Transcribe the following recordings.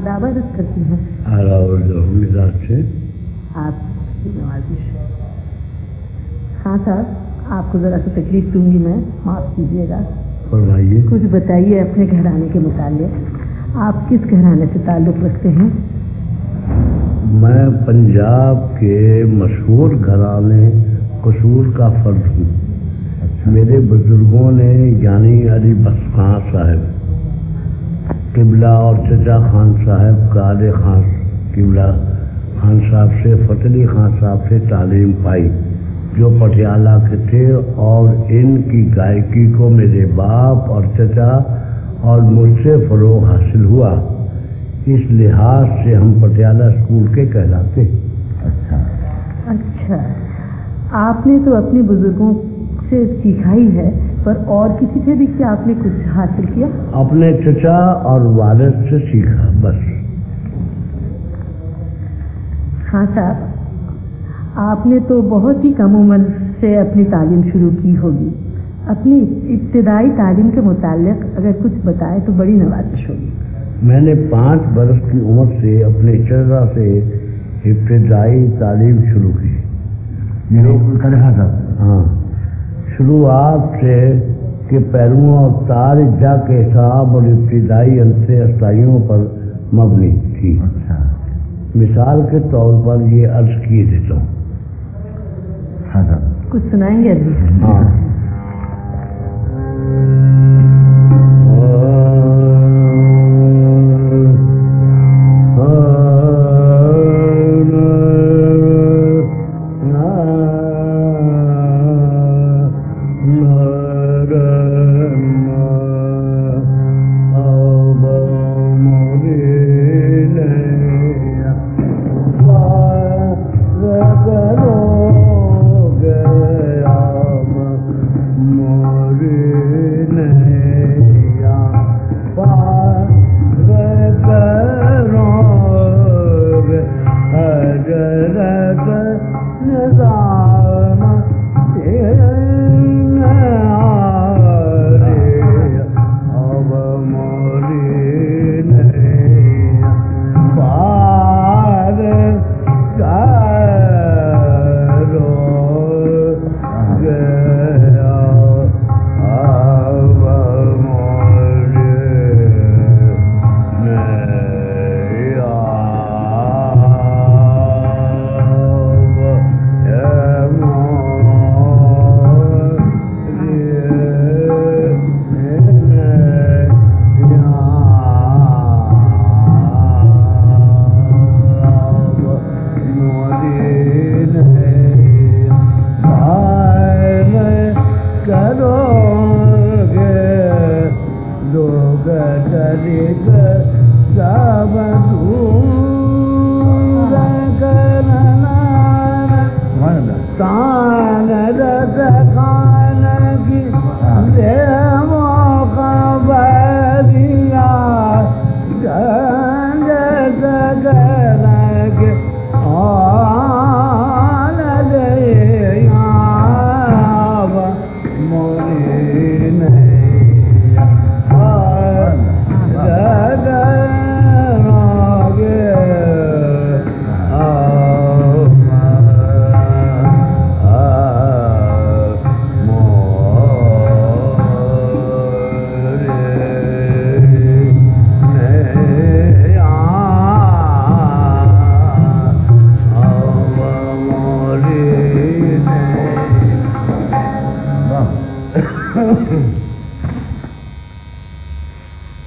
आदाब अर्ज़ करती हैं। से आपकी नवाजिश। हाँ साहब, आपको ज़रा सी तकलीफ दूंगी मैं, माफ़ कीजिएगा। फरमाइए। कुछ बताइए अपने घराने के मुताल्लिक़। आप किस घराने से ताल्लुक़ रखते हैं? मैं पंजाब के मशहूर घराने कसूर का फर्द हूँ। मेरे बुजुर्गों ने यानी अली बख्श खां साहब किबला और चचा खान साहब काले खान किबला खान साहब से फतली खान साहब से तालीम पाई, जो पटियाला के थे, और इनकी गायकी को मेरे बाप और चचा और मुझसे फ़रोग़ हासिल हुआ। इस लिहाज से हम पटियाला स्कूल के कहलाते। अच्छा, आपने तो अपने बुजुर्गों से सीखा ही है, पर और किसी से भी क्या आपने कुछ हासिल किया? अपने चचा और वालिद से सीखा बस। हाँ साहब, आपने तो बहुत ही कम उम्र से अपनी तालीम शुरू की होगी। अपनी इब्तिदाई तालीम के मुताल्लिक़ अगर कुछ बताएं तो बड़ी नवाजिश होगी। मैंने 5 बरस की उम्र से अपने चचा से इब्तिदाई तालीम शुरू की। हाँ, शुरुआत से के पहलुओं और तारीजा के हिसाब और इब्तिदाई अंतराइयों पर मबनी थी। मिसाल के तौर पर ये अर्ज किए देता हूँ। कुछ सुनाएंगे अभी? हाँ।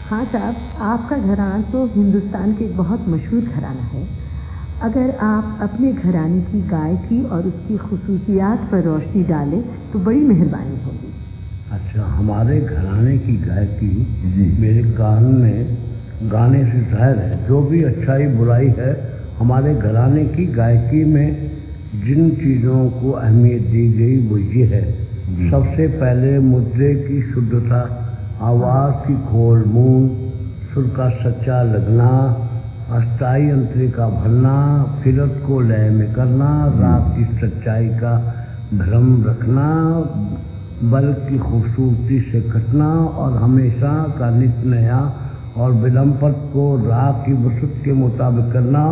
हाँ साहब, आपका घराना तो हिंदुस्तान के एक बहुत मशहूर घराना है। अगर आप अपने घराने की गायकी और उसकी खुसूसियात पर रोशनी डालें तो बड़ी मेहरबानी होगी। अच्छा, हमारे घराने की गायकी मेरे कान में गाने से जाहिर है। जो भी अच्छाई बुराई है, हमारे घराने की गायकी में जिन चीज़ों को अहमियत दी गई वो ये है। सबसे पहले मुद्रे की शुद्धता, आवाज़ की खोल मूल, सुर का सच्चा लगना, अस्थाई अंतरे का भरना, फिरत को लय में करना, राग की सच्चाई का भ्रम रखना, बल की खूबसूरती से कटना और हमेशा का नित नया और विलंबपद को राग की वसुत के मुताबिक करना,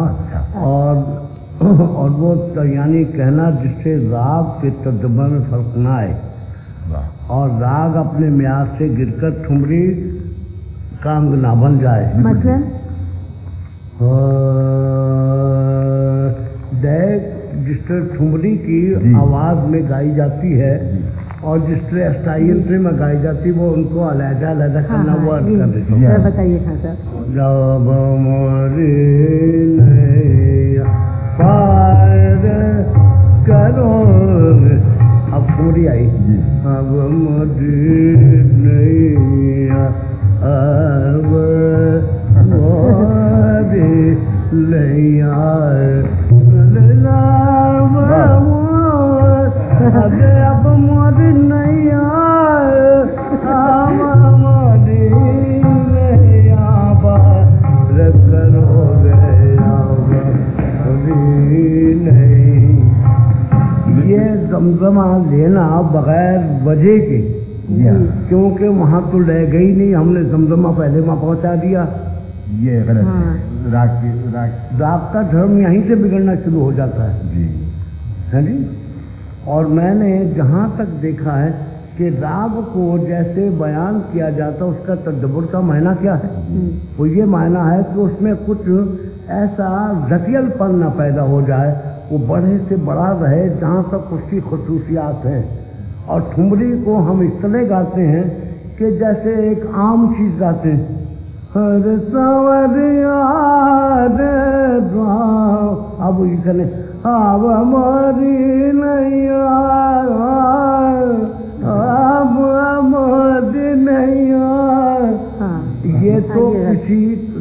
और वो यानी कहना जिससे राग के तर्जुमे में फर्क ना आए, और राग अपने म्याद से गिरकर ठुमरी का अंग ना बन जाए। मतलब जिस तरह ठुमरी की आवाज में गाई जाती है और जिस तरह अस्थाई यंत्र में गाई जाती है, वो उनको अलग-अलग करना, वो अर्थ कर देते हैं। बताइए खान साहब। जब मोरी नैया पार करो, अब ठुमरी आई, अब मोरी नैया अब मोरी नैया अब मोरी नैया मोरी नैया पार करो नहीं। ये जमजमा लेना बगैर वजह के, क्योंकि वहाँ तो ले गई नहीं, हमने जमजमा पहले वहाँ पहुँचा दिया। ये गलत है। राग का धर्म यहीं से बिगड़ना शुरू हो जाता है जी। और मैंने जहाँ तक देखा है कि राग को जैसे बयान किया जाता है, उसका तदब्बुर का मायना क्या है? वो ये मायना है कि उसमें कुछ ऐसा जटिलपन न पैदा हो जाए, वो बड़े से बड़ा रहे जहाँ तक उसकी खुसूसियात हैं। और ठुमरी को हम इस तरह गाते हैं कि जैसे एक आम चीज़ गाते हैं, हर सवरिया अब इसने अब मोरी नैया अब मोरी नैया। ये तो किसी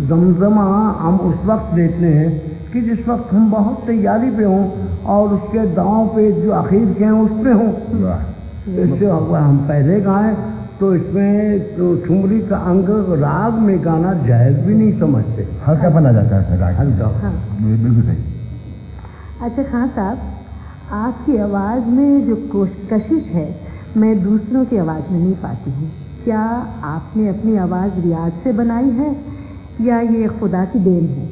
जमजमा हम उस वक्त देते हैं कि जिस वक्त हम बहुत तैयारी पे हों और उसके दांव पे जो आखिर के हैं उस पे हों। इससे हम पहले गाएं तो इसमें तो ठुमरी का अंग राग में गाना जायज़ भी नहीं समझते, हल्का बना जाता है राग। हल्का, बिल्कुल सही। अच्छा खान साहब, आपकी आवाज़ में जो कशिश है मैं दूसरों की आवाज़ में नहीं पाती हूँ। क्या आपने अपनी आवाज़ रियाज से बनाई है या ये खुदा की देन है?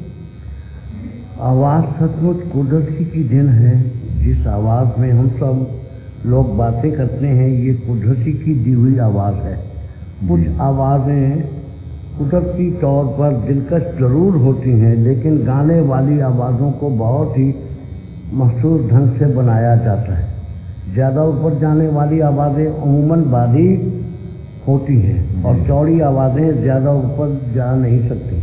आवाज़ सचमुच कुदरती की देन है। जिस आवाज़ में हम सब लोग बातें करते हैं, ये कुदरती की दी हुई आवाज़ है। कुछ आवाज़ें कुदरती तौर पर दिलकश ज़रूर होती हैं, लेकिन गाने वाली आवाज़ों को बहुत ही मखसूस ढंग से बनाया जाता है। ज़्यादा ऊपर जाने वाली आवाज़ें अमूमन बारीक होती हैं और चौड़ी आवाज़ें ज़्यादा ऊपर जा नहीं सकती,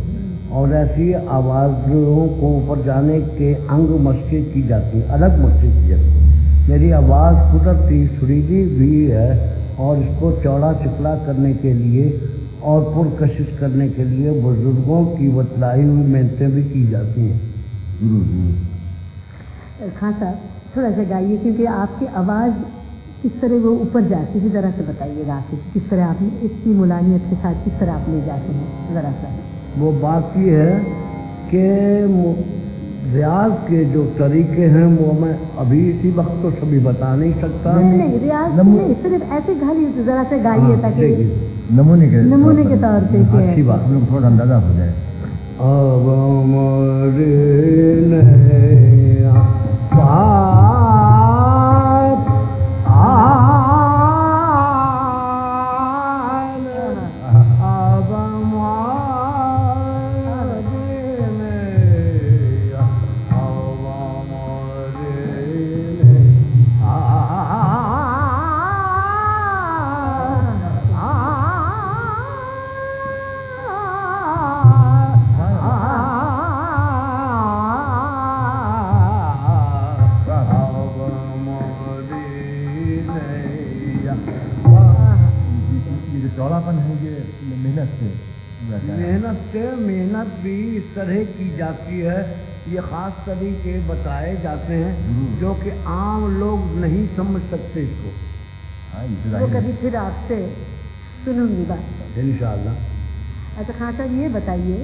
और ऐसी आवाज़ों को ऊपर जाने के अंग मशक़ की जाती हैं, अलग मशक़ की जाती है। मेरी आवाज़ कुदरती सुरीली भी है और इसको चौड़ा चिकला करने के लिए और पुरकशिश करने के लिए बुजुर्गों की बतलाई हुई मेहनतें भी की जाती हैं। खान साहब थोड़ा सा गाइए, क्योंकि आपकी आवाज़ किस तरह वो ऊपर जाती है, ज़रा सा बताइएगा आप किस तरह आपने इतनी मुलानियत के साथ किस तरह आप ले जाते हैं, ज़रा सा। वो बात ये है कि रियाज के जो तरीके हैं वो मैं अभी इसी वक्त तो सभी बता नहीं सकता। नहीं रियाज नहीं, सिर्फ ऐसे गाली ज़रा से गाइए ताकि नमूने के तौर पे अच्छी बात, हम लोग थोड़ा अंदाजा हो जाए। अब मोरी नैया पार अब मोरी नैया अब मोरी चौड़ापन है ये मेहनत भी इस तरह की जाती है। ये ख़ास तरीके बताए जाते हैं जो कि आम लोग नहीं समझ सकते इसको। वो कभी फिर आपसे सुनूंगी बात इंशाअल्लाह। अच्छा खान साहब ये बताइए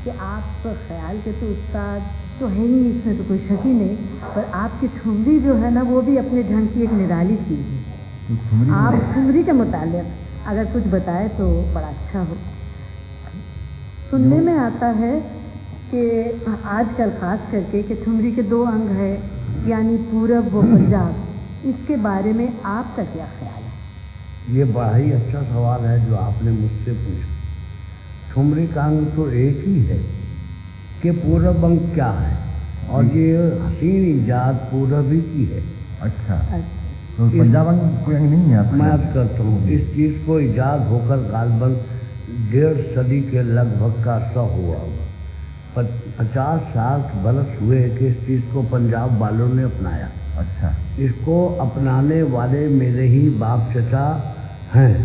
कि आप ख्याल के तो उस्ताद तो है नहीं, इसमें तो कोई शक ही नहीं, पर आपकी ठुमरी जो है ना वो भी अपने ढंग की एक निराली चीज़ है। आप ठुमरी के मुतालिक अगर कुछ बताए तो बड़ा अच्छा हो। सुनने में आता है कि आजकल खास करके कि ठुमरी के 2 अंग है, यानी पूरब व पंजाब, इसके बारे में आपका क्या ख्याल है? ये बड़ा ही अच्छा सवाल है जो आपने मुझसे पूछा। ठुमरी का अंग तो एक ही है कि पूरब अंग क्या है, और ये हसीन ईजाद पूरब ही की है। अच्छा, तो पंजाब अंग कोई अंग नहीं है आपका? मैं अर्ज करता हूँ, इस चीज़ को ईजाद होकर गालबन 1.5 सदी के लगभग का अर्सा हुआ होगा। 50-60 बरस हुए कि इस चीज़ को पंजाब वालों ने अपनाया। अच्छा, इसको अपनाने वाले मेरे ही बाप चचा हैं,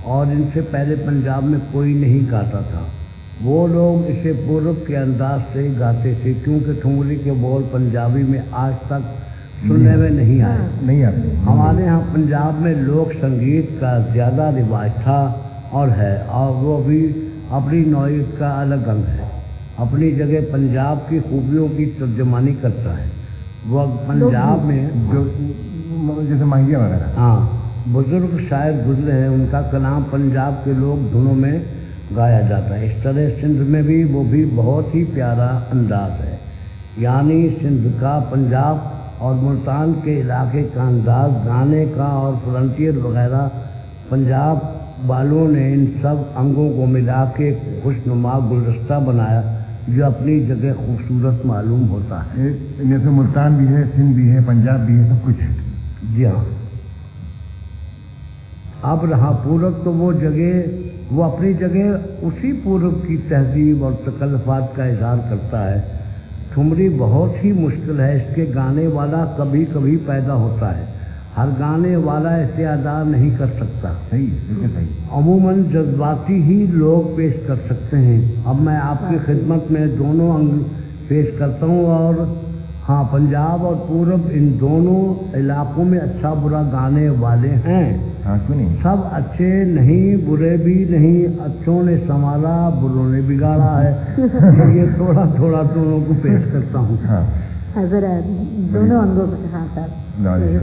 और इनसे पहले पंजाब में कोई नहीं गाता था। वो लोग इसे पूर्व के अंदाज से गाते थे, क्योंकि ठुमरी के बोल पंजाबी में आज तक सुनने में नहीं आए। नहीं आते। हमारे यहाँ पंजाब में लोक संगीत का ज़्यादा रिवाज था और है, और वो भी अपनी नौइयत का अलग अंग है। अपनी जगह पंजाब की खूबियों की तर्जमानी करता है। वो पंजाब में जो जैसे माहिया वगैरह, हाँ, बुजुर्ग शायर गुजरे हैं, उनका कलाम पंजाब के लोग धुनों में गाया जाता है। इस तरह सिंध में भी वो भी बहुत ही प्यारा अंदाज है, यानी सिंध का, पंजाब और मुल्तान के इलाके का अंदाज गाने का और फ्रंटियर वगैरह, पंजाब वालों ने इन सब अंगों को मिला के खुशनुमा गुलदस्ता बनाया जो अपनी जगह खूबसूरत मालूम होता है। जैसे मुल्तान भी है, सिंध भी है, पंजाब भी है, सब कुछ है। जी हाँ। अब रहा पूरब, तो वो जगह, वो अपनी जगह उसी पूरब की तहजीब और तकल्लुफ़ात का इज़हार करता है। ठुमरी बहुत ही मुश्किल है, इसके गाने वाला कभी कभी पैदा होता है, हर गाने वाला इसे अदा नहीं कर सकता। सही, बिल्कुल सही। अमूमन जज्बाती ही लोग पेश कर सकते हैं। अब मैं आपकी खिदमत में दोनों अंग पेश करता हूँ, और हाँ, पंजाब और पूरब इन दोनों इलाकों में अच्छा बुरा गाने वाले हैं। हाँ, क्यों नहीं? सब अच्छे नहीं, बुरे भी नहीं, अच्छों ने संभाला, बुरों ने बिगाड़ा है। ये थोड़ा थोड़ा दोनों को पेश करता हूँ। हाँ, जरा दोनों अंगों को, हाँ सर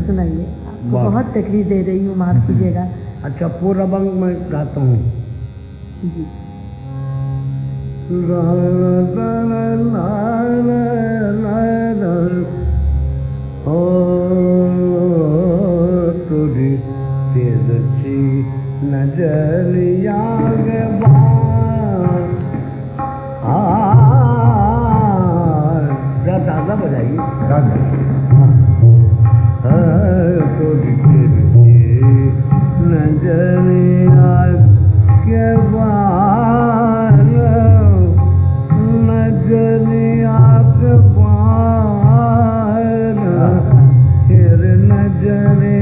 सुनाइए। आपको बहुत तकलीफ दे रही हूँ, माफ कीजिएगा। अच्छा, पूरब अंग मैं गाता हूँ। जी। तुझी तेजची नजरिया दादा बजाइए। तुझी तेजची नजरिया के बार, नजरिया के बार, फिर नजरे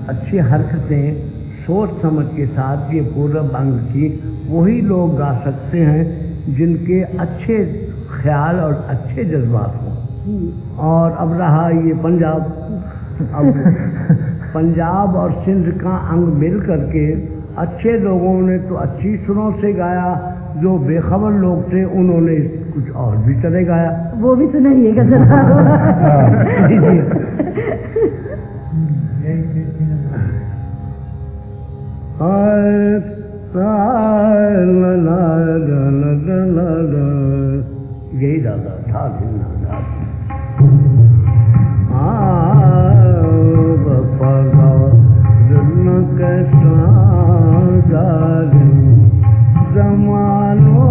अच्छी हरकतें सोच समझ के साथ ये पूरब अंग की वही लोग गा सकते हैं जिनके अच्छे ख्याल और अच्छे जज्बात हों। और अब रहा ये पंजाब। अब पंजाब और सिंध का अंग मिल करके अच्छे लोगों ने तो अच्छी सुरों से गाया, जो बेखबर लोग थे उन्होंने कुछ और भी तरह गाया। वो भी सुनाइएगा जरा। यही दादा था। जमानो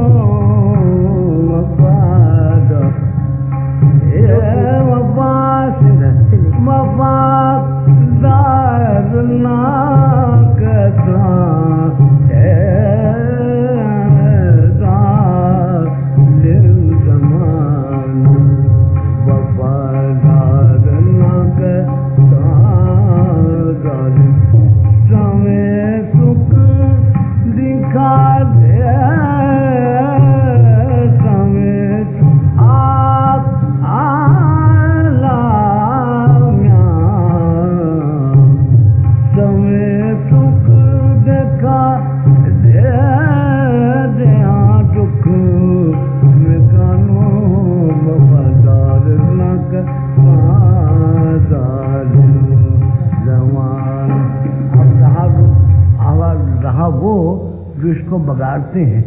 इसको बगाड़ते हैं।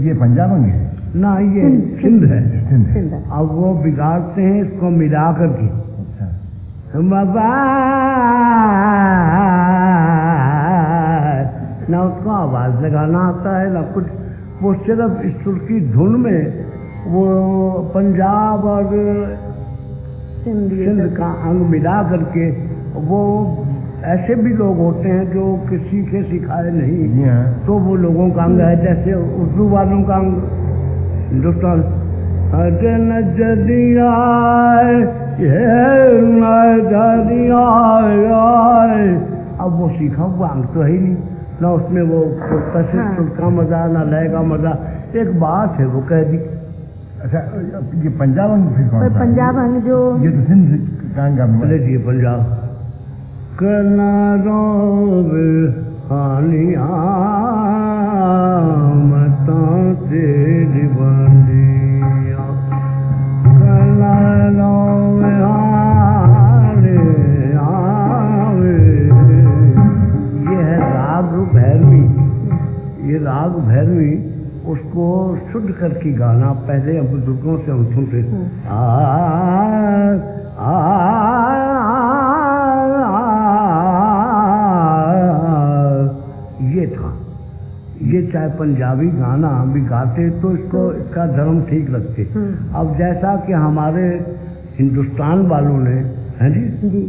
ये पंजाब अंग है ना, ये सिंध है। सिंध है। अब वो बिगाड़ते हैं इसको मिला करके। अच्छा। ना उसको आवाज लगाना आता है ना कुछ, वो सिर्फ इस सुर की धुन में वो पंजाब और सिंध का अंग मिला करके, वो ऐसे भी लोग होते हैं जो किसी के सिखाए नहीं, तो वो लोगों का अंग है। जैसे उर्दू वालों का अंग हिंदुस्तान, अब वो सीखा हुआ अंग तो है ही नहीं, ना उसमें वो सुर का मजा ना लय का मजा। एक बात है वो कह दी। अच्छा, ये पंजाब अंग फिर कौन सा? पंजाब अंग जो ये तो सिंध का अंग है। जी पंजाब हानिया मता तेरी बंदिया ये है राग भैरवी। ये राग भैरवी उसको शुद्ध करके गाना पहले हम बुजुर्गों से हम सुनते ये था। ये चाहे पंजाबी गाना भी गाते तो इसको इसका धर्म ठीक लगते। अब जैसा कि हमारे हिंदुस्तान वालों ने, है जी,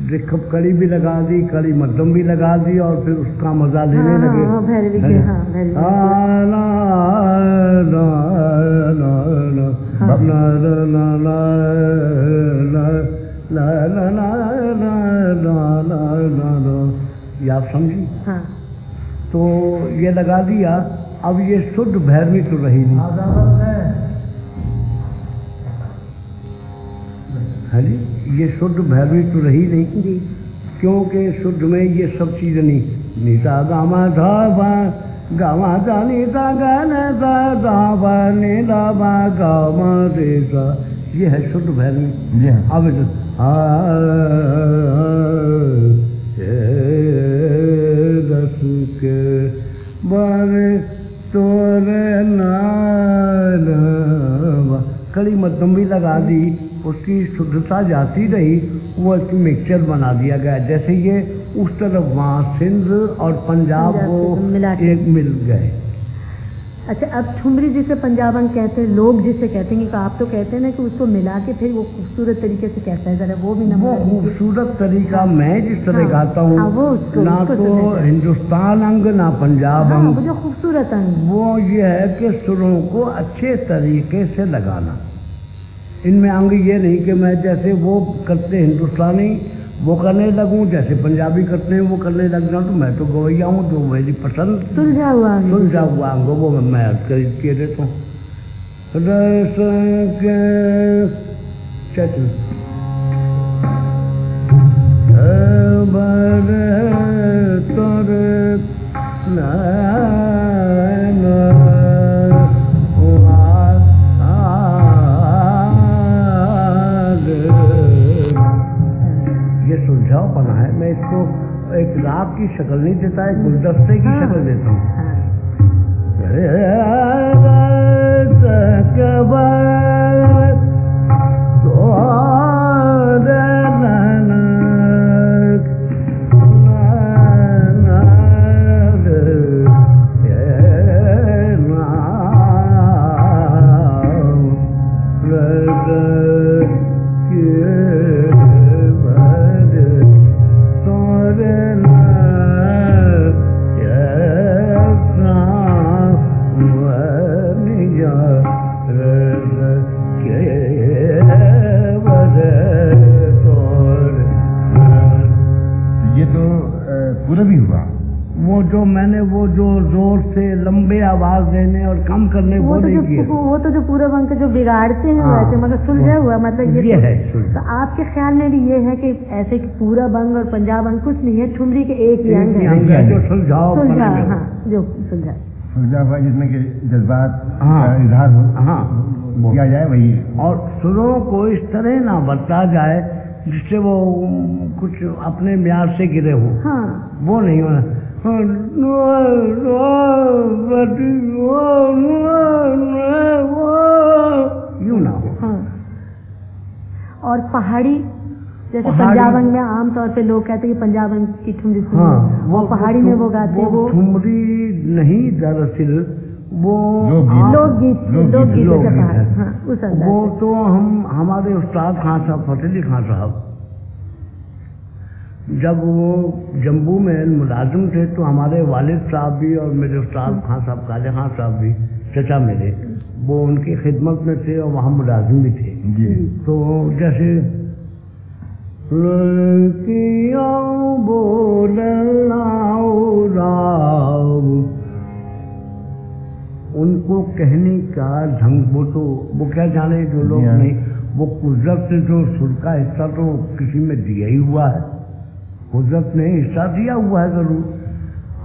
देखो कड़ी भी लगा दी, कड़ी मध्यम भी लगा दी और फिर उसका मजा लेने लगे। भैरवी के, ये आप समझी? तो ये लगा दिया। अब ये शुद्ध भैरवी तो रही नहीं, है जी, ये शुद्ध भैरवी तो रही नहीं, क्योंकि शुद्ध में ये सब चीजें नहीं। नीता गामा धावा गामा दा नीता गाना दा धावा नीला बा गामा देसा, ये है शुद्ध भैरवी। अब रस के बारे तोरे नाम, कड़ी मध्यम भी लगा दी, उसकी शुद्धता जाती रही, वो एक मिक्सचर बना दिया गया। जैसे ये उस तरफ वहाँ सिंध और पंजाब वो एक मिल गए। अच्छा, अब ठुमरी जिसे पंजाबन कहते हैं, लोग जिसे कहते हैं, कि आप तो कहते हैं ना कि उसको मिला के फिर वो खूबसूरत तरीके से कहता है, जरा वो भी ना। वो खूबसूरत तरीका मैं जिस तरह गाता हूँ, ना तो हिंदुस्तान अंग ना पंजाब अंग, वो जो खूबसूरत अंग वो ये है कि सुरों को अच्छे तरीके से लगाना। इनमें अंग ये नहीं कि मैं जैसे वो करते हिंदुस्तानी वो करने लगूं, जैसे पंजाबी करते हैं वो करने लग जाऊं, तो मैं तो गवैया हूँ, जो मेरी पसंद सुलझा हुआ अंग वो मैं खरीद के देता हूँ। सुलझावपना है। मैं इसको एक राग की शक्ल नहीं देता, एक गुलदस्ते की शक्ल देता हूँ। वो जो मैंने वो जो जोर से लंबे आवाज देने और कम करने वो नहीं किए। वो तो जो पूरा अंक जो बिगाड़ते हैं वैसे, मतलब सुलझा हुआ, मतलब ये है। तो आपके ख्याल में भी ये है कि ऐसे कि पूरा अंग और पंजाब अंग कुछ नहीं है, ठुमरी के एक ही अंग है जो सुलझाओ, जो सुलझा हुआ, जिसमें कि जज्बात इजहार हो किया जाए वही, और सुरों को इस तरह ना बरता जाए जिससे वो कुछ अपने म्यार से गिरे हो। वो नहीं होना। यूं ना हो। हाँ। और पहाड़ी जैसे पंजाबन में आमतौर पे लोग कहते हैं कि पंजाबन की ठुमरी सुनी। हाँ, वो पहाड़ी में वो गाते हैं वो ठुमरी नहीं, दरअसल वो लोकगीत जैसे पहाड़। हाँ, उस अंदाज वो से। तो हमारे उस्ताद खान साहब, फतेह अली खान साहब, जब वो जम्मू में मुलाजिम थे तो हमारे वालिद साहब भी और मेरे उस्ताद खान साहब, काले खान साहब भी, चचा मेरे, वो उनकी खिदमत में थे और वहाँ मुलाजिम भी थे। तो जैसे उनको कहने का ढंग, वो क्या जाने जो लोग नहीं, वो कुदरत से जो सुर का हिस्सा तो किसी में दिया ही हुआ है, कुदरत ने हिस्सा दिया हुआ है जरूर।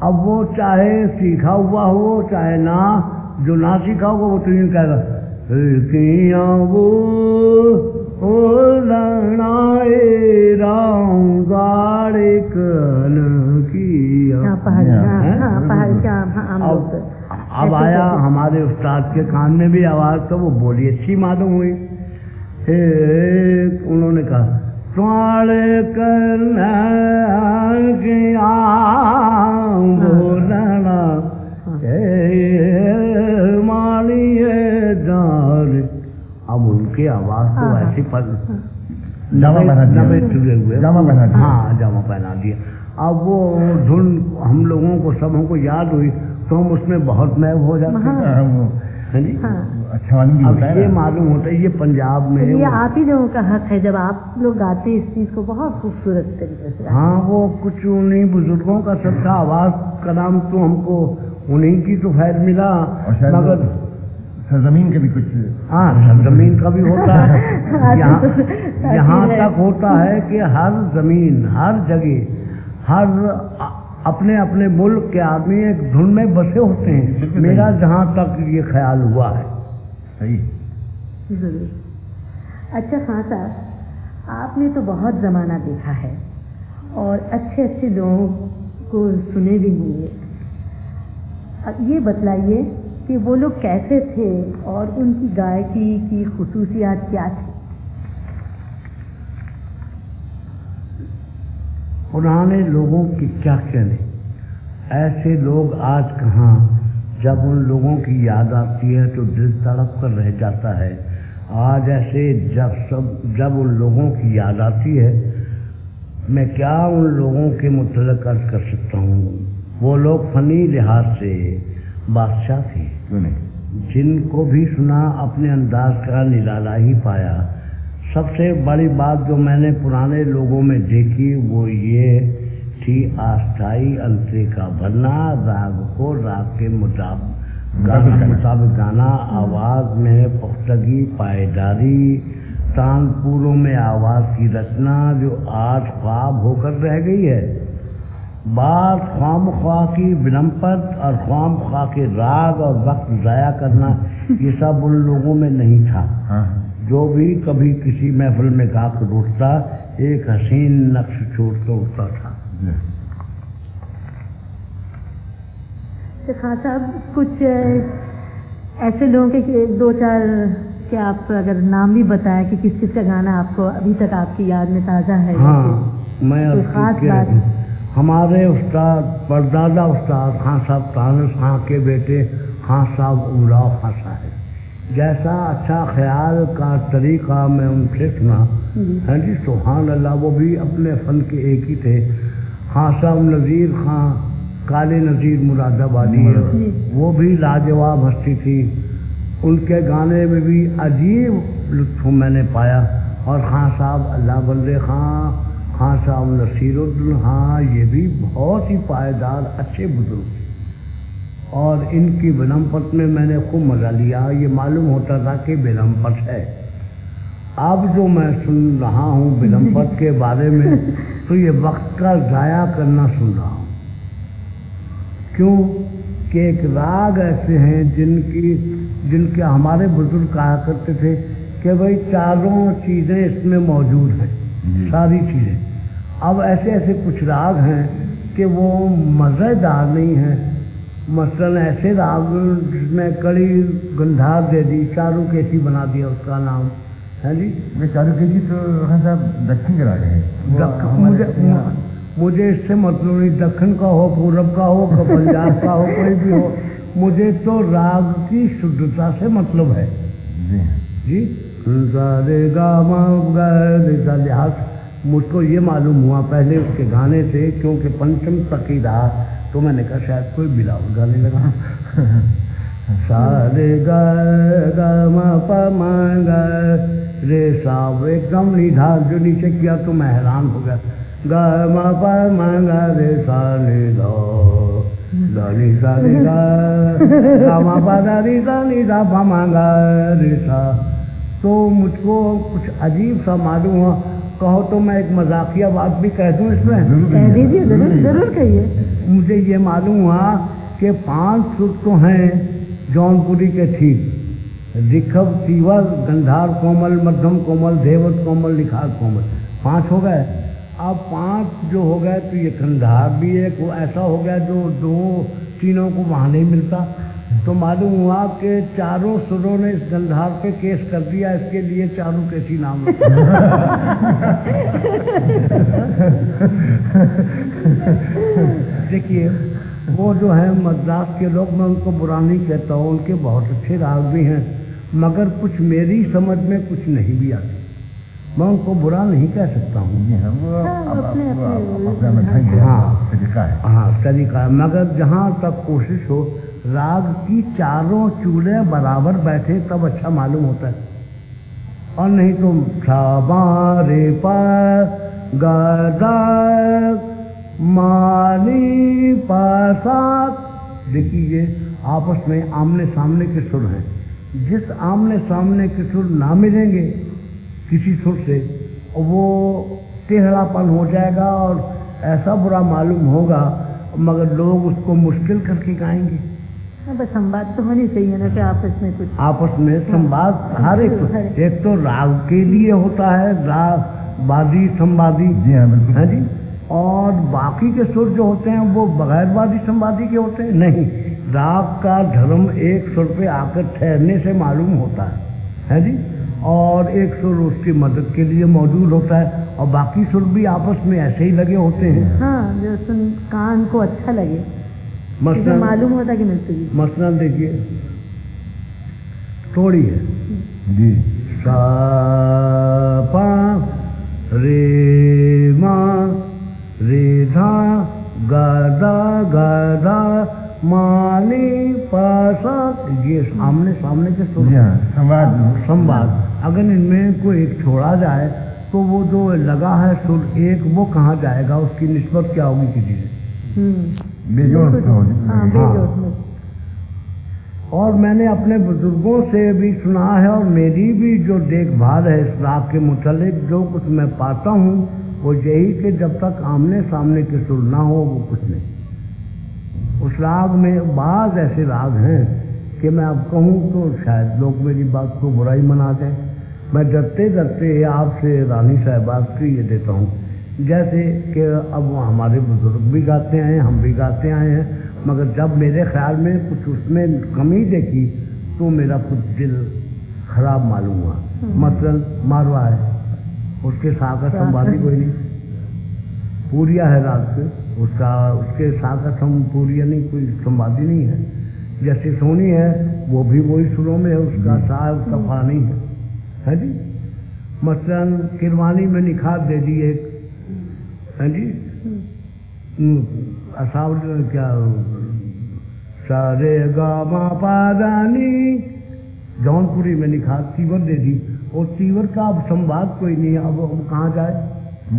अब वो चाहे सीखा हुआ हो चाहे ना, जो ना सीखा होगा वो तो यूं कहेगा वो ओ लड़ाए राम गाड़े कन किया। हाँ, पहाड़ी। हाँ, पहाड़ी का आम लोग तो अब आया हमारे उस्ताद के कान में भी आवाज, तो वो बोली अच्छी मालूम हुई। उन्होंने कहा स्वाड़े करना बोलना मालिए जान। अब उनकी आवाज तो ऐसी पर नबे चुके हुए, हाँ जामा पहना दिया। अब वो धुन हम लोगों को सब हमको याद हुई तो हम उसमें बहुत महव हो जाते हैं। अच्छा मालूम होता है, ये मालूम होता है ये पंजाब में ये आप ही लोगों का हक है जब आप लोग गाते हैं इस चीज को बहुत खूबसूरत तरीके से। हाँ, वो कुछ उन्हीं बुजुर्गों का सबका आवाज कलाम तो हमको उन्हीं की तो फैज मिला, मगर सरजमीन के भी कुछ, हाँ सरजमीन का भी होता है। यहाँ तक होता है कि हर जमीन, हर जगह, हर अपने अपने मुल्क के आदमी एक धुन में बसे होते हैं। मेरा जहाँ तक ये ख्याल हुआ है। सही जरूर। अच्छा खान साहब, आपने तो बहुत ज़माना देखा है और अच्छे अच्छे लोगों को सुने भी होंगे। ये बतलाइए कि वो लोग कैसे थे और उनकी गायकी की खुसूसियात क्या थी? पुराने लोगों की क्या कहने, ऐसे लोग आज कहाँ। जब उन लोगों की याद आती है तो दिल तड़प कर रह जाता है। आज ऐसे जब उन लोगों की याद आती है, मैं क्या उन लोगों के मुतल्लिक़ अर्ज़ कर सकता हूँ। वो लोग फनी लिहाज से बादशाह थे, जिनको भी सुना अपने अंदाज का निराला ही पाया। सबसे बड़ी बात जो मैंने पुराने लोगों में देखी वो ये थी अस्थाई अंतरे का भरना, राग को राग के मुताबिक गाना, आवाज़ में पुख्तगी, पायदारी, तानपुरों में आवाज़ की रचना जो आज ख्वाब होकर रह गई है। बात ख्वाम-ख्वाह की विनम्रत और ख्वाम-ख्वाह के राग और वक्त ज़ाया करना, ये सब उन लोगों में नहीं था। जो भी कभी किसी महफिल में गा कर उठता, एक हसीन नक्श छोड़ कर उठता था। तो खान साहब, कुछ ऐसे लोगों के दो चार के आप अगर नाम भी बताएं कि किस किस का गाना आपको अभी तक आपकी याद में ताज़ा है? हाँ, मैं खास बात हमारे उस्ताद परदादा उस्ताद खान साहब तानस खां के बेटे खान साहब उमराव खान साहब, जैसा अच्छा ख्याल का तरीका मैं उनसे सुना है जी, सुभान अल्लाह। वो भी अपने फ़न के एक ही थे। खान साहब नज़ीर खां, काले नज़ीर मुरादाबादी, वो भी लाजवाब हस्ती थी। उनके गाने में भी अजीब लुत्फ़ मैंने पाया। और खान साहब अल्लाह बल्ले खां, खान साहब नसीरुद्दीन खां, ये भी बहुत ही पायदार अच्छे बुजुर्ग। और इनकी विनम्रत में मैंने खूब मज़ा लिया। ये मालूम होता था कि विनम्रत है। अब जो मैं सुन रहा हूँ विनम्रत के बारे में, तो ये वक्त का ज़ाया करना सुन रहा हूँ। क्यों कि एक राग ऐसे हैं जिनके हमारे बुजुर्ग कहा करते थे कि भाई चारों चीज़ें इसमें मौजूद हैं, सारी चीज़ें। अब ऐसे ऐसे कुछ राग हैं कि वो मज़ेदार नहीं है। मसलन ऐसे राग जिसमें कड़ी गंधार दे दी, चारू कैसी बना दिया उसका नाम है जी। वे चारू केजी तो खान साहब दक्षिण के राग है। मुझे इससे मतलब नहीं, दक्षिण का हो, पूरब का हो, पंजाब का हो, कोई भी हो, मुझे तो राग की शुद्धता से मतलब है जी। सारे गामा लिहाज मुझको ये मालूम हुआ पहले उसके गाने से, क्योंकि पंचम तकी रहा तो मैंने कहा शायद कोई बिलावल गाने लगा। सारे गा प म रे सा एकदम निधा जो नीचे किया तो मैं हैरान हो गया। गा म प म रे सा नि दो नी सा नि गा म प रे सा नि धा प म रे सा। तो मुझको कुछ अजीब सा मालूम हुआ। कहो तो मैं एक मजाकिया बात भी कह दूं इसमें? कह दीजिए, जरूर कहिए। मुझे ये मालूम हुआ कि 5 सुर तो हैं जौनपुरी के ठीक, ऋषभ, तीवर, गंधार कोमल, मध्यम कोमल, धेवत कोमल, निखार कोमल, 5 हो गए। अब 5 जो हो गए तो ये गंधार भी एक ऐसा हो गया जो 2-3 को वहाँ नहीं मिलता। तो मालूम हुआ कि चारों सुरों ने इस गंधार पे केस कर दिया, इसके लिए चारू कैसी नाम देखिए वो जो है मद्रास के लोग, मैं उनको बुरा नहीं कहता हूँ, उनके बहुत अच्छे राग भी हैं, मगर कुछ मेरी समझ में कुछ नहीं भी आती, मैं उनको बुरा नहीं कह सकता हूँ। हाँ तरीका है, मगर जहाँ तक कोशिश हो राग की चारों चूल्हे बराबर बैठे तब अच्छा मालूम होता है, और नहीं तो सा रे पा गा मानी पासा। देखिए आपस में आमने सामने के सुर हैं, जिस आमने सामने के सुर ना मिलेंगे किसी सुर से वो टेढ़ापन हो जाएगा और ऐसा बुरा मालूम होगा, मगर लोग उसको मुश्किल करके गाएंगे। बस संवाद तो होनी चाहिए ना कि आपस में संवाद हर एक तो राग के लिए होता है, राग वादी संवादी जी हाँ बिल्कुल है जी, और बाकी के सुर जो होते हैं वो बगैर वादी संवादी के होते हैं। नहीं, राग का धर्म एक सुर पे आकर ठहरने से मालूम होता है जी, और एक सुर उसकी मदद के लिए मौजूद होता है, और बाकी सुर भी आपस में ऐसे ही लगे होते हैं। हाँ, जो सुन कान को अच्छा लगे, मसलन मालूम होता कि नहीं। मसलन देखिए थोड़ी है जी, सा पा रे मा रे धा गा दा मानी पासा, ये आमने सामने के सुर संवाद। अगर इनमें कोई एक छोड़ा जाए तो वो जो लगा है सुर एक, वो कहाँ जाएगा, उसकी निस्बत क्या होगी किसी से? बेजोड़ और मैंने अपने बुजुर्गों से भी सुना है, और मेरी भी जो देखभाल है इस राग के मुतालिक, जो कुछ मैं पाता हूँ वो यही कि जब तक आमने सामने के सुर ना हो वो कुछ नहीं। उस राग में बाज ऐसे राग हैं कि मैं अब कहूँ तो शायद लोग मेरी बात को बुराई मना दें। मैं डरते डरते आपसे रानी साहिबाज को ये देता हूँ, जैसे कि अब हमारे बुजुर्ग भी गाते हैं, हम भी गाते आए हैं, मगर जब मेरे ख्याल में कुछ उसमें कमी देखी तो मेरा कुछ दिल खराब मालूम हुआ। मसलन मारवा है, उसके साथ संवादी कोई नहीं, पूरिया है राग से, उसके साथ पूरिया नहीं, कोई संवादी नहीं है। जैसे सोनी है वो भी वही सुरों में है, उसका साथ सफा नहीं है जी। मसलन किरवानी में निखार दे दी एक है जी, असाव क्या सारे गामा पादानी, जौनपुरी में निखार तीवर दे दी, और तीवर का अब संवाद कोई नहीं है, अब कहाँ जाए।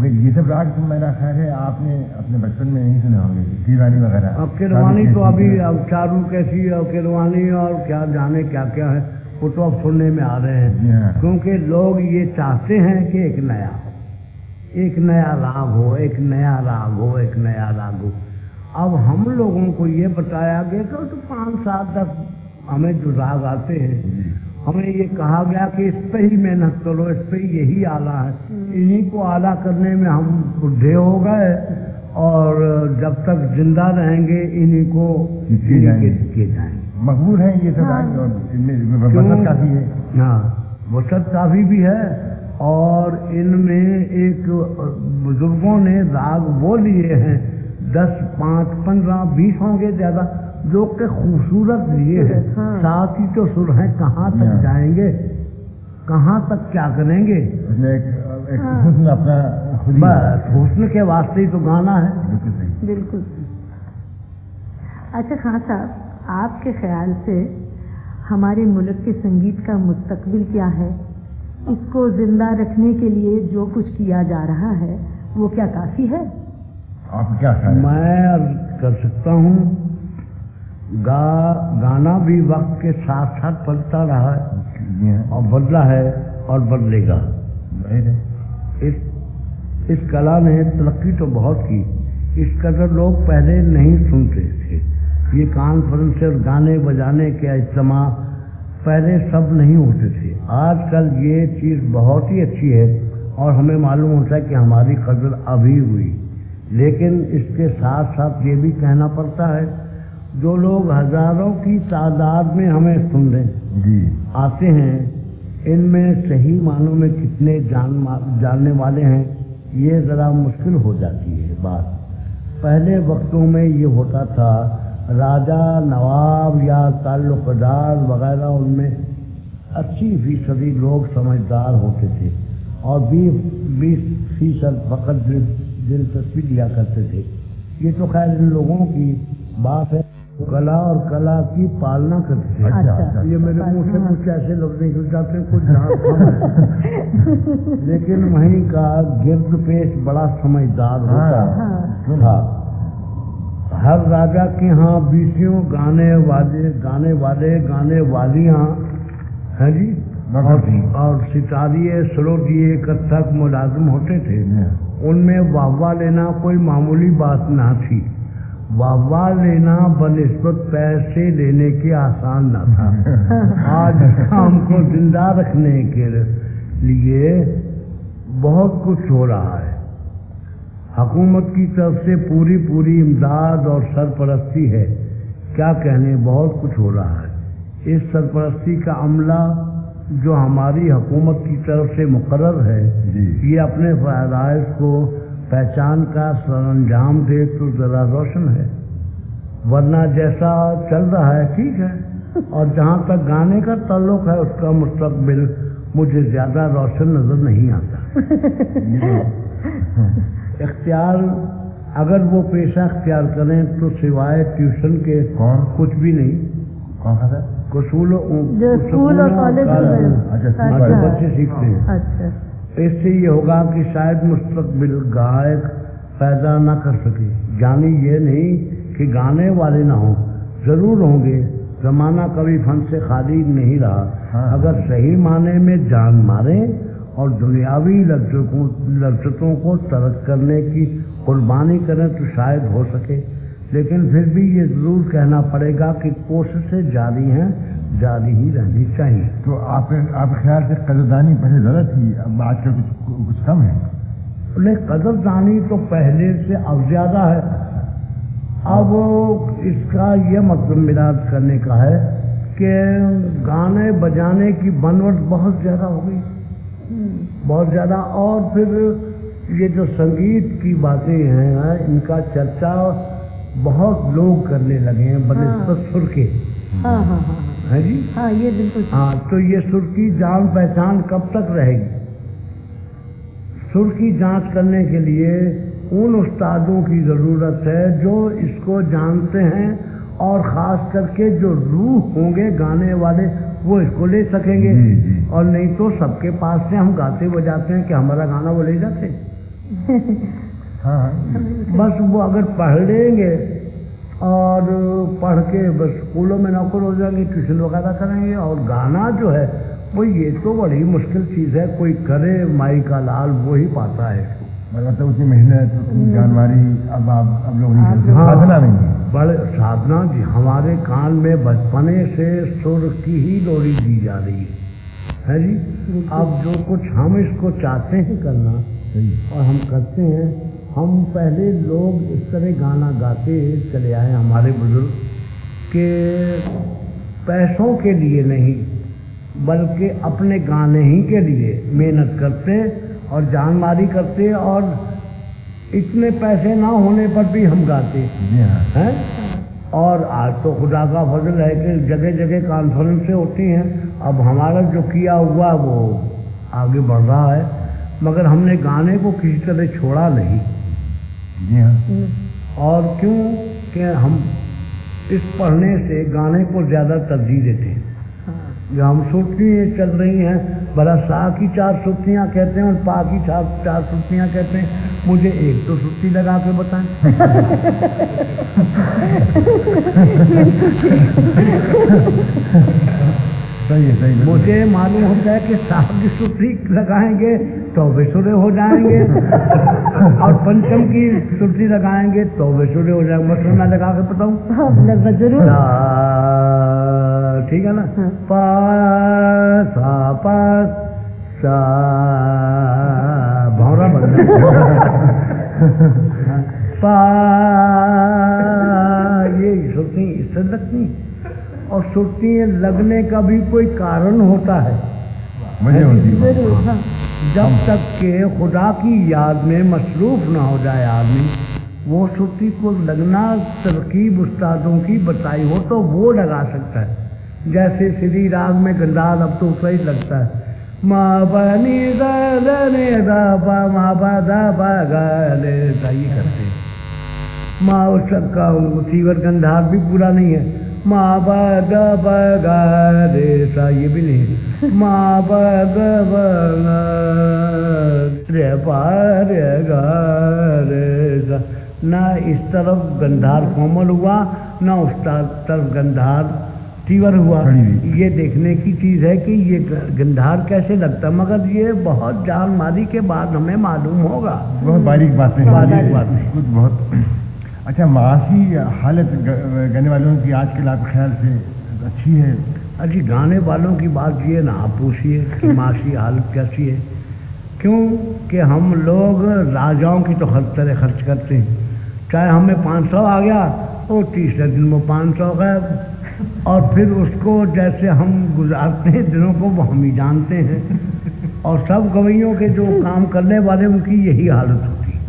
ये सब राग तो मेरा ख्याल है आपने अपने बचपन में नहीं सुने होंगे, किरवानी वगैरह। अब किरवानी तो अभी अब चारू कैसी और किरवानी और क्या जाने क्या क्या है, वो तो अब सुनने में आ रहे हैं, क्योंकि लोग ये चाहते हैं कि एक नया राग हो, एक नया राग हो, एक नया राग हो। अब हम लोगों को ये बताया गया कि तो 5-7 तक हमें जो राग आते हैं, हमें ये कहा गया कि इस पे ही मेहनत करो, इस पे ही यही आला है, इन्हीं को आला करने में हम बुढ़े हो गए और जब तक जिंदा रहेंगे इन्हीं को किए जाएंगे। किए जाएंगे। मकबूल है ये सब आगे, और इनमें वसत काफी है। हाँ, वसत काफी भी है, और इनमें एक बुजुर्गों ने राग वो लिए हैं 10, 5, 15, 20 होंगे ज्यादा, जो के खूबसूरत लिए हैं। हाँ। साथ ही तो सुर हैं, कहाँ तक हाँ। जाएंगे, कहाँ तक क्या करेंगे। उसमें एक हुस्न अपना खुद ही है। बस हुस्न के वास्ते ही तो गाना है। बिल्कुल सही। बिल्कुल। अच्छा खान साहब, आपके ख्याल से हमारे मुल्क के संगीत का मुस्तकबिल क्या है? इसको जिंदा रखने के लिए जो कुछ किया जा रहा है वो क्या काफी है? आप क्या ख्याल है? मैं अर्ज कर सकता हूँ, गाना भी वक्त के साथ साथ बदलता रहा है और बदला है और बदलेगा। इस कला ने तरक्की तो बहुत की, इस कदर लोग पहले नहीं सुनते थे। ये कॉन्फ्रेंस और गाने बजाने के इज्तिमा पहले सब नहीं होते थे। आजकल ये चीज़ बहुत ही अच्छी है और हमें मालूम होता है कि हमारी कदर अभी हुई। लेकिन इसके साथ साथ ये भी कहना पड़ता है, जो लोग हजारों की तादाद में हमें सुनने आते हैं, इनमें सही मानों में कितने जानने वाले हैं, ये ज़रा मुश्किल हो जाती है बात। पहले वक्तों में ये होता था, राजा नवाब या ताल्लुकदार वगैरह, उनमें 80% लोग समझदार होते थे और 20% फकत दिलचस्पी लिया करते थे। ये तो खैर इन लोगों की बात है, कला और कला की पालना करते थे। अच्छा। ये मेरे मुंह से कुछ ऐसे लफ्ज निकल जाते हैं, कुछ जहाँ लेकिन वहीं का गिर्द पेश बड़ा समझदार होता था। हर राजा के यहाँ 20 गाने वालियाँ हैं जी, और सितारिये, सरोदिये, कत्थक मुलाजिम होते थे। उनमें वाहवा लेना कोई मामूली बात ना थी। वाहवा लेना बनिस्बत पैसे लेने के आसान ना था। आज काम को जिंदा रखने के लिए बहुत कुछ हो रहा है। हुकूमत की तरफ से पूरी इमदाद और सरपरस्ती है। क्या कहने, बहुत कुछ हो रहा है। इस सरपरस्ती का अमला जो हमारी हुकूमत की तरफ से मुकर्रर है, ये अपने फ़राइज़ को पहचान का सरअंजाम दे तो ज़रा रोशन है, वरना जैसा चल रहा है ठीक है। और जहाँ तक गाने का ताल्लुक है, उसका मुस्तकबिल मुझे ज़्यादा रोशन नज़र नहीं आता। इख्तियार, अगर वो पेशा इख्तियार करें तो सिवाय ट्यूशन के कुछ भी नहीं। कौन सा? स्कूल और कॉलेज हमारे बच्चे सीखते हैं। अच्छा। इससे ये होगा कि शायद मुस्तकबिल गायक पैदा ना कर सके। यानी ये नहीं कि गाने वाले ना हों, जरूर होंगे। जमाना कभी फन से खाली नहीं रहा। अगर सही माने में जान मारें और दुनियावी लज्जतों को तर्क करने की कुर्बानी करें तो शायद हो सके। लेकिन फिर भी ये जरूर कहना पड़ेगा कि कोशिशें जारी हैं, जारी ही रहनी चाहिए। तो आपके ख्याल से कदरदानी पहले ज़्यादा थी, अब आजकल कुछ कम है? नहीं, कदरदानी तो पहले से अब ज़्यादा है। अब इसका यह मतलब मेरा करने का है कि गाने बजाने की बनवट बहुत ज़्यादा हो गई, बहुत ज़्यादा। और फिर ये जो संगीत की बातें हैं, इनका चर्चा बहुत लोग करने लगे हैं बनिस्बत सुर के। है जी। हाँ, ये बिल्कुल। हाँ, तो ये सुर की जान पहचान कब तक रहेगी? सुर की जांच करने के लिए उन उस्तादों की ज़रूरत है जो इसको जानते हैं, और ख़ास करके जो रूह होंगे गाने वाले, वो इसको ले सकेंगे। और नहीं तो सबके पास से हम गाते बजाते हैं कि हमारा गाना वो ले जाते। बस वो अगर पढ़ लेंगे और पढ़ के बस स्कूलों में नौकर हो जाएंगे, ट्यूशन वगैरह करेंगे, और गाना जो है वो ये तो बड़ी मुश्किल चीज़ है। कोई करे माई का लाल, वो ही पाता है इसको। मतलब तो उतनी मेहनत, उतनी जानकारी अब लोग नहीं करते। साधना नहीं है, बड़े साधना जी। हमारे कान में बचपने से सुर की ही लोरी दी जा रही है जी। अब जो कुछ हम इसको चाहते हैं करना और हम करते हैं, हम पहले लोग इस तरह गाना गाते चले आए, हमारे बुजुर्ग, के पैसों के लिए नहीं बल्कि अपने गाने ही के लिए मेहनत करते और जानमारी करते, और इतने पैसे ना होने पर भी हम गाते हैं। और आज तो खुदा का फजल है कि जगह जगह कॉन्फ्रेंसें होती हैं। अब हमारा जो किया हुआ वो आगे बढ़ रहा है, मगर हमने गाने को किसी तरह छोड़ा नहीं। और क्यों कि हम इस पढ़ने से गाने को ज़्यादा तरजीह देते हैं। जो हम सुर्तियाँ चल रही हैं, भला सा की 4 सुर्तियाँ कहते हैं और पा की 4 सुर्तियाँ कहते हैं, मुझे एक तो सुर्ती लगा के बताएं। सही है। मुझे मालूम होता है कि सा की सुर्ती लगाएंगे तो बेसुरे हो जाएंगे और पंचम की सुर्ती लगाएंगे तो बेसुरे हो जाएंगे। मतलब मैं लगा के बताऊँ? जरूर। ठीक है ना? पा सा पा सा भौरा बन पा, ये सुर्ती इससे लगती, और सुर्ती लगने का भी कोई कारण होता है। मजे होती है। जब तक के खुदा की याद में मसरूफ ना हो जाए आदमी, वो सुर्ती को लगना तरकीब उस्तादों की बताई हो तो वो लगा सकता है। जैसे श्री राग में गंधार अब तो सही लगता है, माँ बनी ने दा माँ बा दा बा गे सही करते। माँ उसका सीवर गंधार भी पूरा नहीं है, माँ बा ग ब ग रे सा ये भी नहीं, माँ ब ग ब रे पा रे ग रे सा। ना इस तरफ गंधार कोमल हुआ, ना उस तरफ गंधार तीवर हुआ। ये देखने की चीज़ है कि ये गंधार कैसे लगता, मगर ये बहुत जानमारी के बाद हमें मालूम होगा। बहुत बारीक बातें, बारीक बातें कुछ बहुत। अच्छा, माशी हालत गाने वालों की आजकल आपके ख्याल से अच्छी है? अजी गाने वालों की बात ये ना आप पूछिए कि माशी हालत कैसी है। क्यों कि हम लोग राजाओं की तो हर तरह खर्च करते हैं। चाहे हमें 500 आ गया तो तीसरे दिन वो 500 गए, और फिर उसको जैसे हम गुजारते हैं दिनों को वो हम ही जानते हैं। और सब गवैयों के जो काम करने वाले उनकी यही हालत होती है।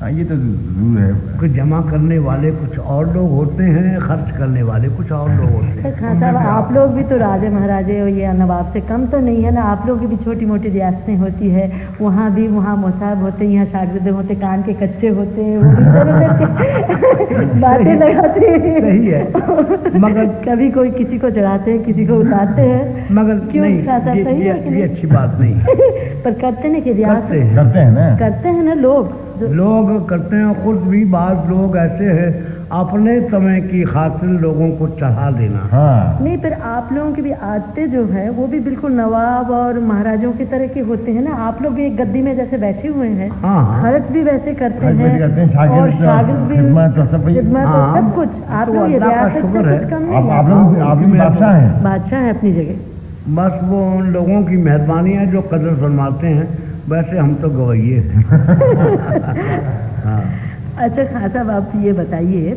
हाँ, ये तो जरूर है। कुछ जमा करने वाले कुछ और लोग होते हैं, खर्च करने वाले कुछ और लोग होते हैं। खान साहब, आप लोग भी तो राजे महाराजे और ये नवाब से कम तो नहीं है ना? आप लोग की भी छोटी मोटी रियासतें होती है, वहाँ भी वहाँ मुसाहब होते हैं, यहाँ शागिर्द होते, कान के कच्चे होते हैं, वो भी तरह बातें लगाते हैं। सही है, मगर कभी कोई किसी को चढ़ाते हैं, किसी को उतारते हैं, मगर क्यों? नहीं, सही है कि ये अच्छी बात नहीं। पर करते ना कि रियासत करते हैं ना लोग करते हैं। खुद भी बात लोग ऐसे हैं अपने समय की खातिर लोगों को चढ़ा देना। हाँ। नहीं, पर आप लोगों की भी आदतें जो है वो भी बिल्कुल नवाब और महाराजों की तरह के होते हैं ना। आप लोग एक गद्दी में जैसे बैठे हुए हैं, खर्च भी वैसे करते हैं और शागिर्द भी, खिदमत और सब कुछ। आप लोग ये रियासत से कुछ कम नहीं। आप लोग बादशाह है अपनी जगह। बस वो उन लोगों की मेहरबानी है जो कदर फरमाते हैं, वैसे हम तो गवैये हैं। हाँ। अच्छा खान साहब, आप ये बताइए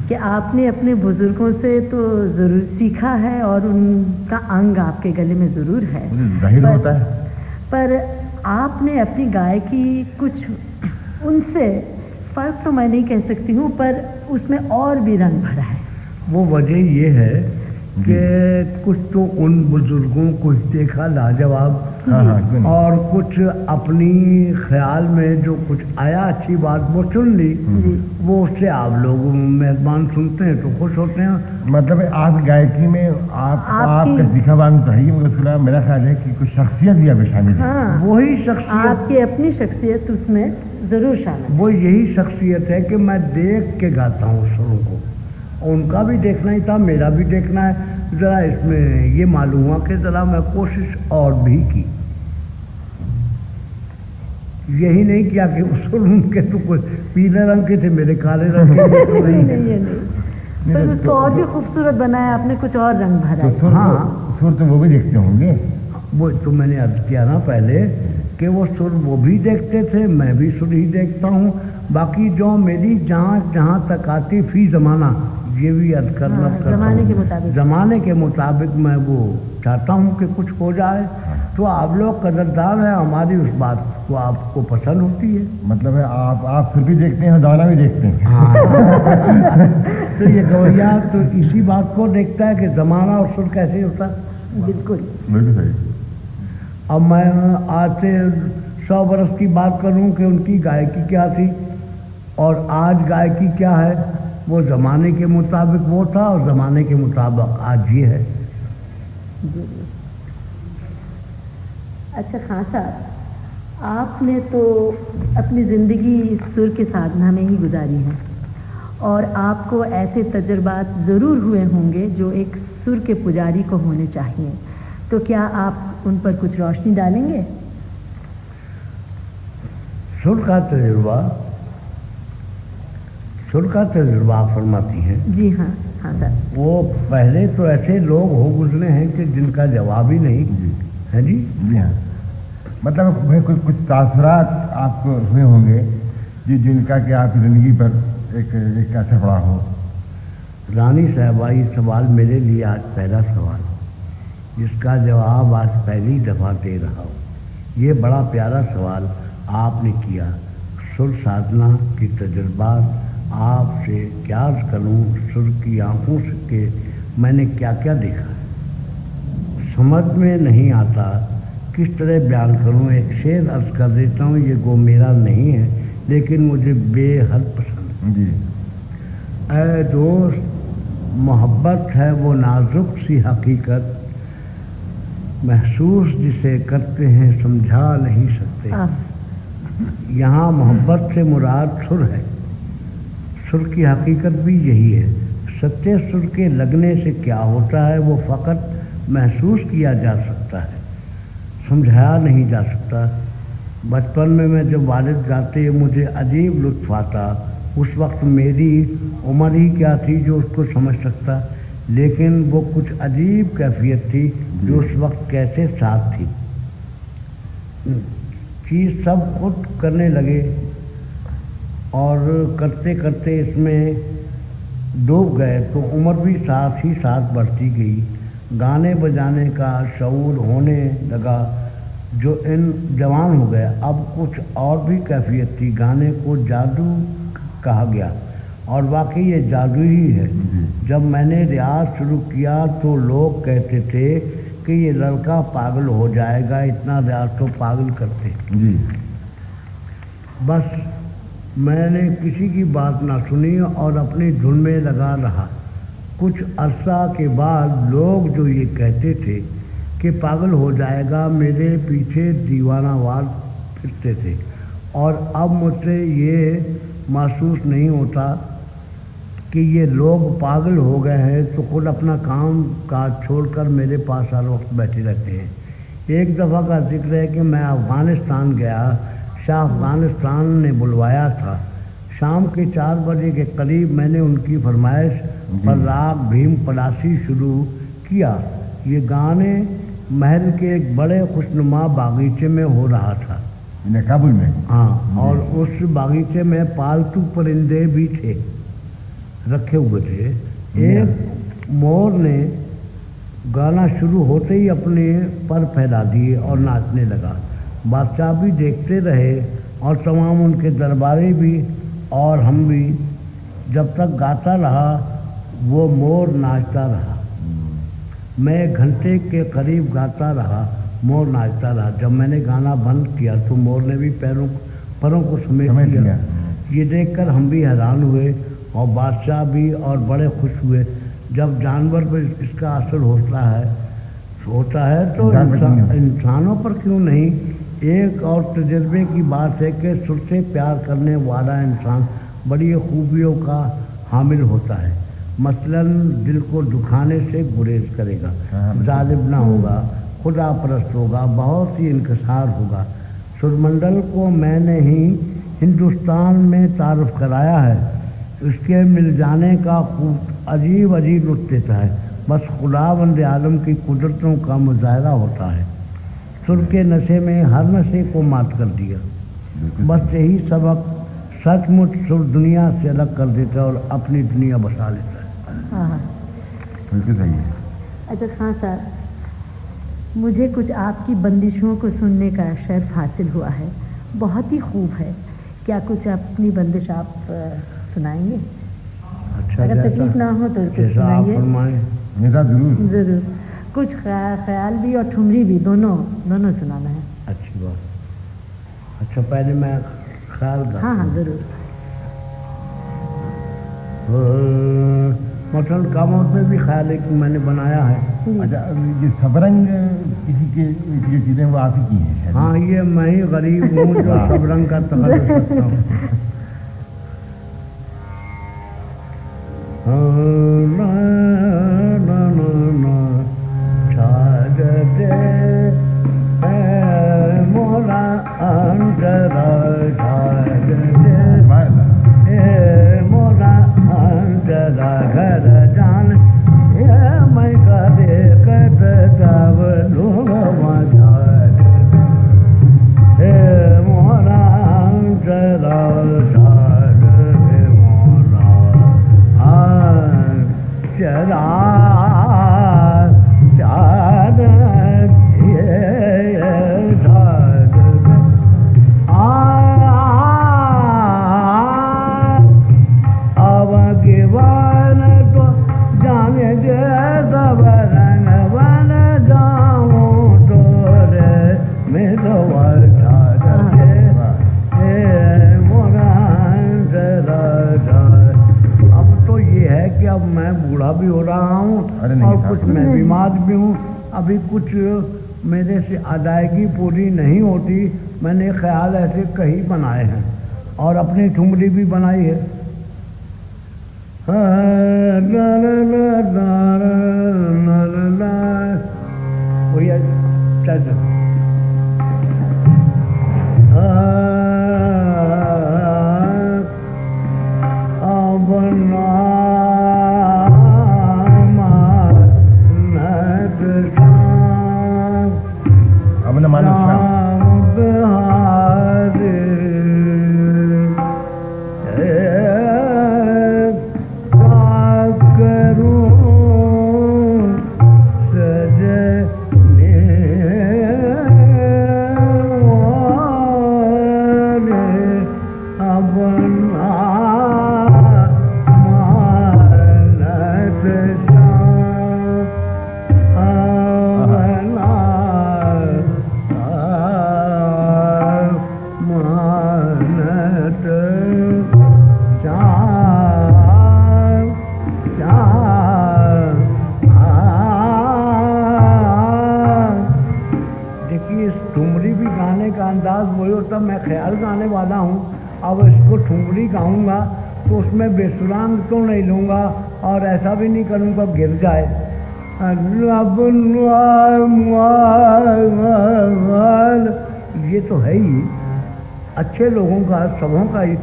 कि आपने अपने बुजुर्गों से तो ज़रूर सीखा है और उनका अंग आपके गले में ज़रूर है, जाहिर होता है, पर आपने अपनी गायकी कुछ उनसे फ़र्क तो मैं नहीं कह सकती हूँ, पर उसमें और भी रंग भरा है। वो वजह ये है कि कुछ तो उन बुजुर्गों को देखा लाजवाब, और कुछ अपनी ख्याल में जो कुछ आया अच्छी बात वो चुन ली, वो उससे आप लोग मेहरबान सुनते हैं तो खुश होते हैं। मतलब आप गायकी में आपका दिखावान तो है ही, मगर उसके मेरा ख्याल है कि कुछ शख्सियत भी आप शामिल है। हाँ, वही शख्सियत, आपकी अपनी शख्सियत उसमें ज़रूर शामिल। वो यही शख्सियत है कि मैं देख के गाता हूँ सुरों को, उनका भी देखना ही था, मेरा भी देखना है। ज़रा इसमें ये मालूम हुआ कि ज़रा मैं कोशिश और भी की, यही नहीं किया कि उस उनके तो कोई पीले रंग के थे, मेरे काले रंग के तो नहीं। पर उसको और भी खूबसूरत बनाया आपने, कुछ और रंग भरा। हाँ, सुर तो वो भी देखते होंगे। वो तो मैंने अर्ज किया ना पहले कि वो सुर वो भी देखते थे, मैं भी सुर ही देखता हूँ। बाकी जो मेरी जांच जहाँ तक आती फी ज़माना, ये भी अर्ज करना ज़माने के मुताबिक मैं वो चाहता हूँ कि कुछ हो जाए। तो आप लोग कदरदान है, हमारी उस बात को आपको पसंद होती है। मतलब है आप फिर भी देखते हैं, दाना भी देखते हैं। तो ये गवैया तो इसी बात को देखता है कि ज़माना और सुर कैसे होता है। बिल्कुल सही। अब मैं आज से 100 बरस की बात करूं कि उनकी गायकी क्या थी और आज गायकी क्या है, वो ज़माने के मुताबिक वो था और ज़माने के मुताबिक आज ये है। अच्छा खान साहब, आपने तो अपनी ज़िंदगी सुर की साधना में ही गुजारी है और आपको ऐसे तजुर्बात ज़रूर हुए होंगे जो एक सुर के पुजारी को होने चाहिए। तो क्या आप उन पर कुछ रोशनी डालेंगे? सुर का तजुर्बा फरमाती हैं। जी हाँ हाँ सर। वो पहले तो ऐसे लोग हो गुजरे हैं कि जिनका जवाब ही नहीं है। जी जी हाँ, मतलब कुछ तासुरात आपको हुए होंगे जिनका कि आपकी ज़िंदगी पर एक असर पड़ा हो। रानी साहबा, ये सवाल मेरे लिए आज पहला सवाल, जिसका जवाब आज पहली दफ़ा दे रहा हूँ। ये बड़ा प्यारा सवाल आपने किया। सुर साधना की तजुर्बात आपसे क्या अर्ज करूँ, सुर की आँखों से के मैंने क्या क्या देखा है, समझ में नहीं आता किस तरह बयान करूँ। एक शेर अर्ज कर देता हूँ, ये गो मेरा नहीं है लेकिन मुझे बेहद पसंद है। जी। ऐ दोस्त, मोहब्बत है वो नाजुक सी हकीकत, महसूस जिसे करते हैं समझा नहीं सकते। यहाँ मोहब्बत से मुराद सुर है। सुर की हकीकत भी यही है। सच्चे सुर के लगने से क्या होता है वो फ़कत महसूस किया जा सकता है, समझाया नहीं जा सकता। बचपन में मैं जब वालिद गाते मुझे अजीब लुत्फ़ आता। उस वक्त मेरी उम्र ही क्या थी जो उसको समझ सकता, लेकिन वो कुछ अजीब कैफियत थी जो उस वक्त कैसे साथ थी। चीज़ सब खुद करने लगे और करते करते इसमें डूब गए तो उम्र भी साथ ही साथ बढ़ती गई। गाने बजाने का शऊर होने लगा जो इन जवान हो गया। अब कुछ और भी कैफियत थी। गाने को जादू कहा गया और वाकई ये जादू ही है। जब मैंने रियाज शुरू किया तो लोग कहते थे कि ये लड़का पागल हो जाएगा, इतना रियाज तो पागल करते। जी। बस मैंने किसी की बात ना सुनी और अपनी धुन में लगा रहा। कुछ अरसा के बाद लोग जो ये कहते थे कि पागल हो जाएगा, मेरे पीछे दीवानावार फिरते थे और अब मुझसे ये महसूस नहीं होता कि ये लोग पागल हो गए हैं तो खुद अपना काम काज छोड़कर मेरे पास हर वक्त बैठे रहते हैं। एक दफ़ा का जिक्र है कि मैं अफ़गानिस्तान गया। शाह अफ़गानिस्तान ने बुलवाया था। शाम के 4 बजे के करीब मैंने उनकी फरमाइश पर राग भीम पड़ासी शुरू किया। ये गाने महल के एक बड़े खुशनुमा बागीचे में हो रहा था, काबुल में। हाँ, और उस बागीचे में पालतू परिंदे भी थे, रखे हुए थे। एक मोर ने गाना शुरू होते ही अपने पर फैला दिए और नाचने लगा। बादशाह भी देखते रहे और तमाम उनके दरबारी भी और हम भी। जब तक गाता रहा वो मोर नाचता रहा। मैं 1 घंटे के करीब गाता रहा, मोर नाचता रहा। जब मैंने गाना बंद किया तो मोर ने भी परों को समेट लिया। ये देखकर हम भी हैरान हुए और बादशाह भी, और बड़े खुश हुए। जब जानवर पर इसका असर होता है तो इंसानों पर क्यों नहीं। एक और तजर्बे की बात है कि सुर से प्यार करने वाला इंसान बड़ी खूबियों का हामिल होता है। मसलन दिल को दुखाने से गुरेज करेगा, जालिब ना होगा, खुदा परस्त होगा, बहुत ही इंकसार होगा। सुरमंडल को मैंने ही हिंदुस्तान में तारुफ कराया है। उसके मिल जाने का अजीब लुत्फ देता है। बस खुदावंद आलम की कुदरतों का मुजाहरा होता है। सुर के नशे में हर नशे को मात कर दिया। बस यही सबक सचमुच सुर दुनिया से अलग कर देता है और अपनी दुनिया बसा लेता है। हाँ, बिल्कुल सही है। अच्छा खान साहब, मुझे कुछ आपकी बंदिशों को सुनने का शर्फ हासिल हुआ है, बहुत ही खूब है। क्या कुछ अपनी बंदिश आप सुनाएंगे? अच्छा, अगर तकलीफ ना हो तो कुछ जैसा आप सुनाइए। फरमाएं। मेरा जरूर जरूर, कुछ ख्याल भी और ठुमरी भी, दोनों सुनाना है। अच्छी बात। अच्छा, पहले मैं ख्याल हाँ हाँ जरूर। मटन कामोद में भी ख्याल एक मैंने बनाया है। अच्छा, ये सबरंग किसी के जो चीज़ें वो आप ही की हैं शायद। हाँ, ये मैं ही गरीब हूँ जो सबरंग का तखल्लुस करता हूँ। मोरा अंतरा मोरा अंतरा घर जान मैं करे कत जब लोग मोरा अंतरा चरा चार अब गिवान तो जाने दे सबरंग बन जाऊं तो रे मैं तो कि अब मैं बूढ़ा भी हो रहा हूँ और कुछ मैं बीमार भी हूँ। अभी कुछ मेरे से अदायगी पूरी नहीं होती। मैंने ख्याल ऐसे कई बनाए हैं और अपनी ठुमरी भी बनाई है। मैं ख्याल गाने वाला हूँ। अब इसको ठुमरी गाऊंगा तो उसमें बेसुराम तो नहीं लूँगा और ऐसा भी नहीं करूँगा गिर जाए। ये तो है ही अच्छे लोगों का, सबों का ही।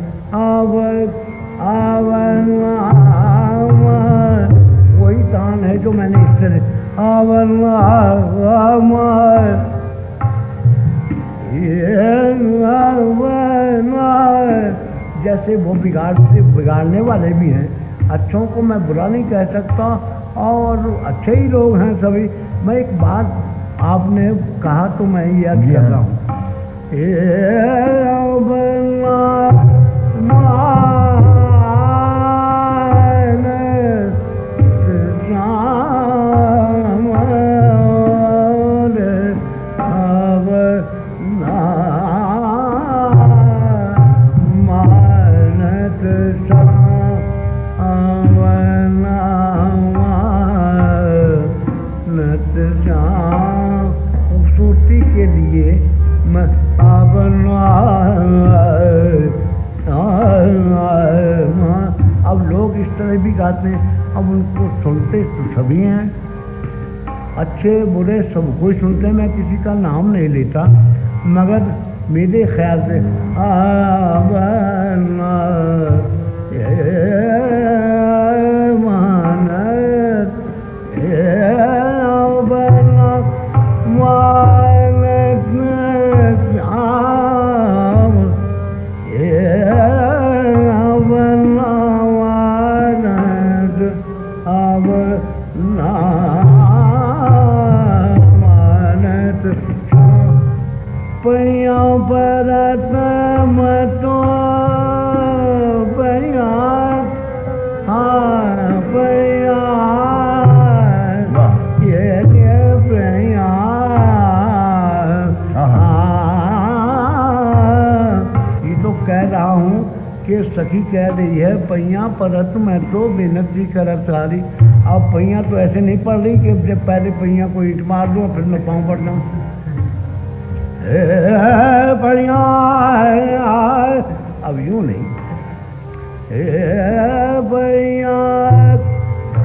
वही तान है जो मैंने इस तरह जैसे वो बिगाड़ने वाले भी हैं। अच्छों को मैं बुरा नहीं कह सकता और अच्छे ही लोग हैं सभी। मैं एक बात आपने कहा तो मैं याद कर रहा हूँ। खूबसूरती के लिए मैं अब लोग इस तरह भी गाते हैं। अब उनको सुनते तो सभी हैं, अच्छे बुरे सब कोई सुनते हैं। मैं किसी का नाम नहीं लेता, मगर मेरे ख्याल से परत मतो पैया पैया ये पैया ये तो कह रहा हूँ कि सखी कह रही है पैया परत मैं तो बेनती करत सारी। अब पैया तो ऐसे नहीं पड़ रही कि जब पहले पैया को ईंट मार दूँ फिर मैं पाँव पड़ जाऊँ। पैया अब यूं नहीं, पैया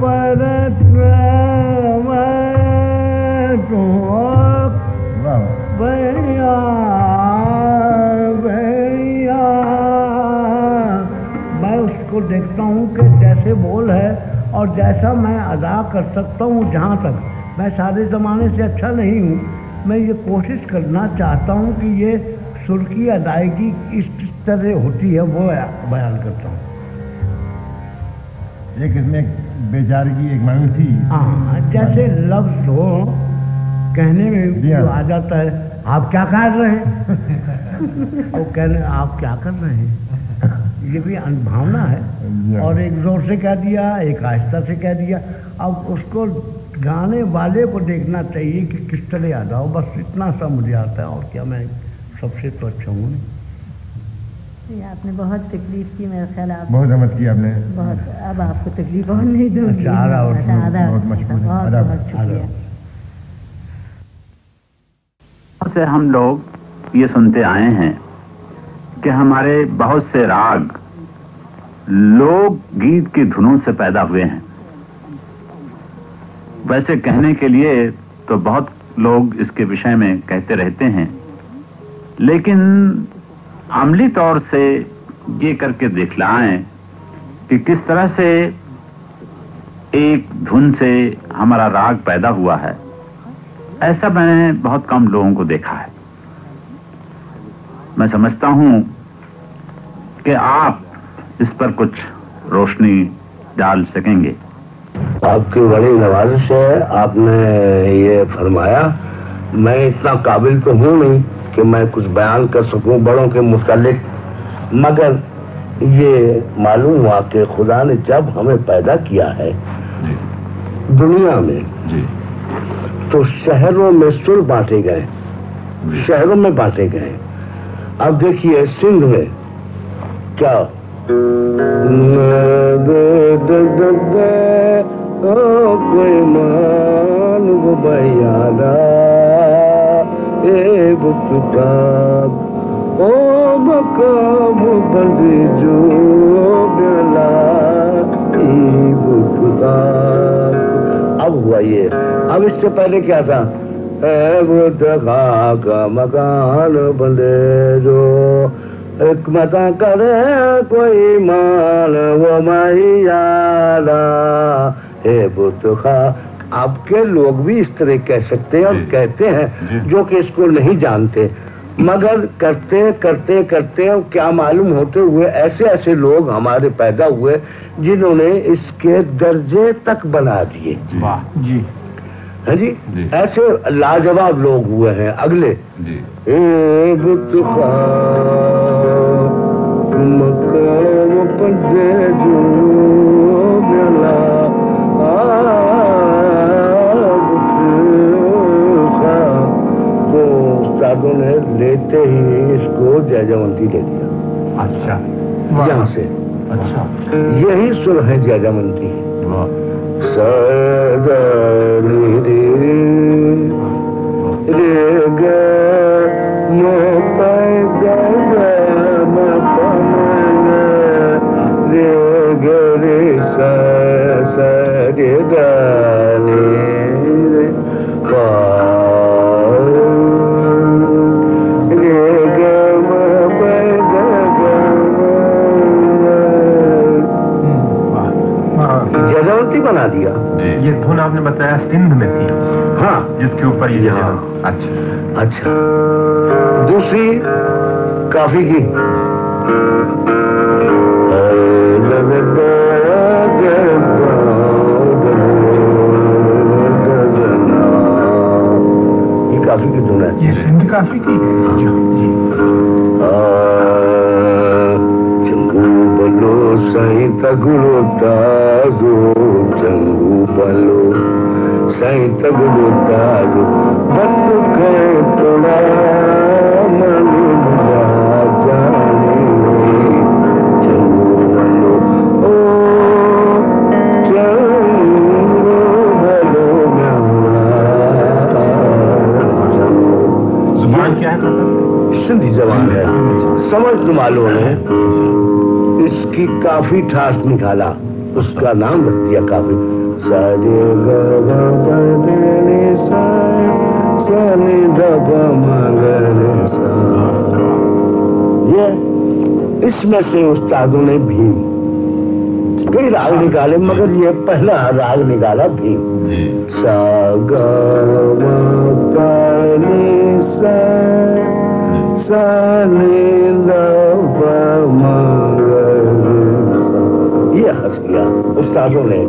परत तो भैया भैया। मैं उसको देखता हूँ कि जैसे बोल है और जैसा मैं अदा कर सकता हूँ, जहाँ तक मैं सारे ज़माने से अच्छा नहीं हूँ, मैं ये कोशिश करना चाहता हूँ कि ये सुर की अदायगी इस तरह होती है वो बयान करता हूँ। एक इसमें बेचारगी एक मांग थी। हाँ, जैसे लफ्ज हो कहने में जो आ जाता है, आप क्या कर रहे हैं वो कहने आप क्या कर रहे हैं, ये भी भावना है। और एक जोर से कह दिया, एक आहिस्ता से कह दिया। अब उसको गाने वाले को देखना चाहिए कि किस तरह याद आओ, बस इतना सा मुझे आता है। और क्या, मैं सबसे तो अच्छा हूँ नहीं। आपने बहुत तकलीफ की, मेरा ख्याल आप बहुत हिम्मत की आपने बहुत। अब आपको तकलीफ और नहीं दूंगी। बहुत मशहूर से हम लोग ये सुनते आए हैं कि हमारे बहुत से राग लोक गीत की धुनों से पैदा हुए हैं। वैसे कहने के लिए तो बहुत लोग इसके विषय में कहते रहते हैं, लेकिन अमली तौर से ये करके दिखलाएं कि किस तरह से एक धुन से हमारा राग पैदा हुआ है, ऐसा मैंने बहुत कम लोगों को देखा है। मैं समझता हूं कि आप इस पर कुछ रोशनी डाल सकेंगे। आपकी बड़ी नवाजिश है, आपने ये फरमाया। मैं इतना काबिल तो हूँ नहीं कि मैं कुछ बयान कर सकूं बड़ों के मुतालिक, मगर ये मालूम हुआ कि खुदा ने जब हमें पैदा किया है दुनिया में जी, तो शहरों में सुर बांटे गए, शहरों में बांटे गए। अब देखिए सिंध में क्या कोई मान वो बयाना ए बुकताब ओ मकाम बंदी जो गला ई बुकताब। अब हुआ ये। अब इससे पहले क्या था, ए बुतखा का मकान बंदे जो एक मता करे कोई मान वो मैयाला हे बुतखा। आपके लोग भी इस तरह कह सकते हैं और कहते हैं जो कि इसको नहीं जानते, मगर करते करते करते क्या मालूम होते हुए ऐसे ऐसे लोग हमारे पैदा हुए जिन्होंने इसके दर्जे तक बना दिए। वाह जी, है जी, ऐसे लाजवाब लोग हुए हैं अगले जी। ए बुतखा मकाम पंजे जो गला तो उस्तादों ने लेते ही इसको जयजयवंती ले दिया। अच्छा, यहाँ से अच्छा, यही सुर है जयजयवंती। जयजयवंती बना दिया। ये धुन आपने बताया सिंध में थी। हाँ, जिसके ऊपर ये हाँ। अच्छा अच्छा, दूसरी काफी की काफी की धुन है। ये सिंध काफी की है। चंगू बलो साईं तगड़ो ताज़ो, चंगू बलो साईं तगड़ो ताज़ो, बत करे तोड़ा मन मुझा जाने, चंगू बलो ओ चंगू बलो जुबान क्या है? सिंधी जबान है। समझ तुम्हारों ने इसकी काफी ठास निकाला, उसका नाम रख दिया काफी। सारे ये इसमें से उस्तादों ने भीम कई राग निकाले, मगर ये पहला राग निकाला भीम। सा गा मा पा नी सा सा नी दा पा मा गा रे सा। ये हंस गया उस्तादों ने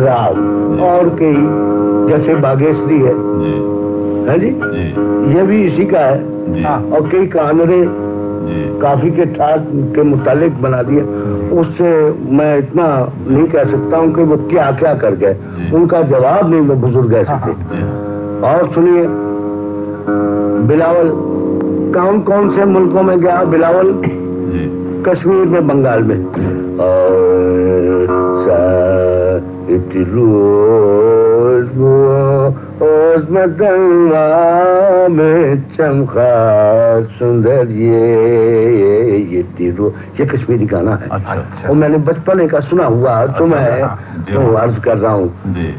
राग। और कई जैसे बागेश्वरी है जी, ये भी इसी का है। और कई कानरे काफी के ठाट के मुतालिक बना दिया। उससे मैं इतना नहीं कह सकता हूँ कि वो क्या क्या कर गए, उनका जवाब नहीं वो बुजुर्ग ऐसे थे। और सुनिए, बिलावल कौन कौन से मुल्कों में गया बिलावल? कश्मीर में, बंगाल में। में चमका सुंदर ये तीरो, ये कश्मीरी गाना है। अच्छा। और मैंने बचपन का सुना हुआ तो मैं तो अर्ज कर रहा हूँ।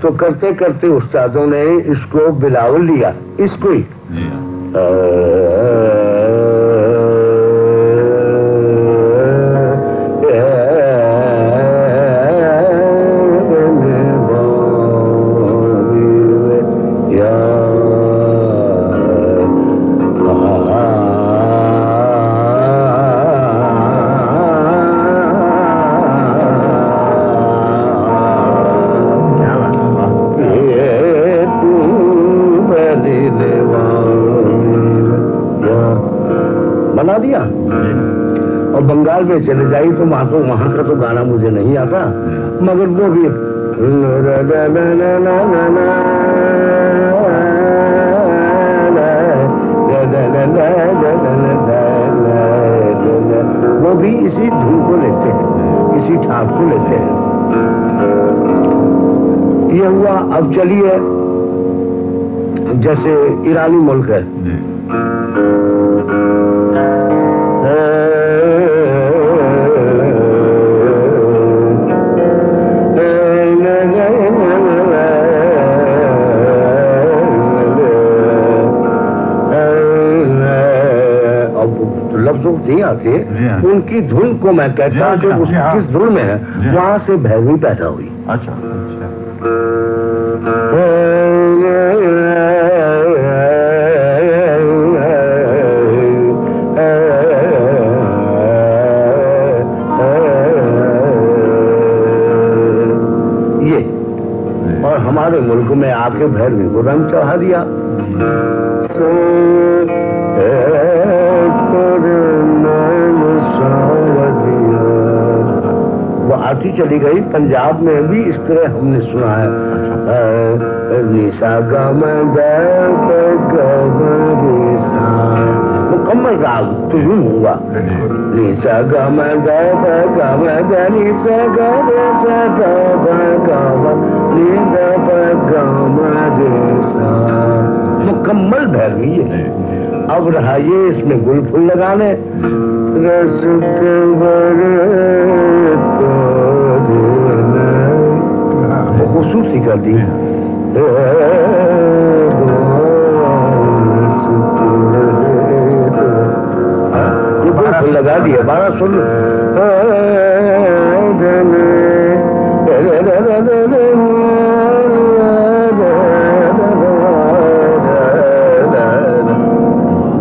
तो करते करते उस्तादों ने इसको बिलावल लिया, इसको ही बना दिया। और बंगाल में चले जाई तो वहां का तो गाना मुझे नहीं आता, मगर वो भी इसी धुन को लेते हैं, इसी ठाट को लेते हैं। ये हुआ। अब चलिए, जैसे ईरानी मुल्क है, नहीं आते, उनकी धुन को मैं कहता हूँ कि किस धुन में है, वहां से भैरवी पैदा हुई। अच्छा। ये और हमारे मुल्क में आके भैरवी को रंग चढ़ा दिया। वो आती चली गई। पंजाब में भी इस तरह हमने सुना है। मुकम्मल राग तो यूं हुआ, निशा गा मैं गा गा मैं गा निशा गा रे सा गा गा नी दा गा मैं रे सा। मुकम्मल भैरवी है। अब रहा ये इसमें गुल फूल लगाने। रस के खूबसूरती कर दी। ये गुल फूल लगा दिए। 12 सुन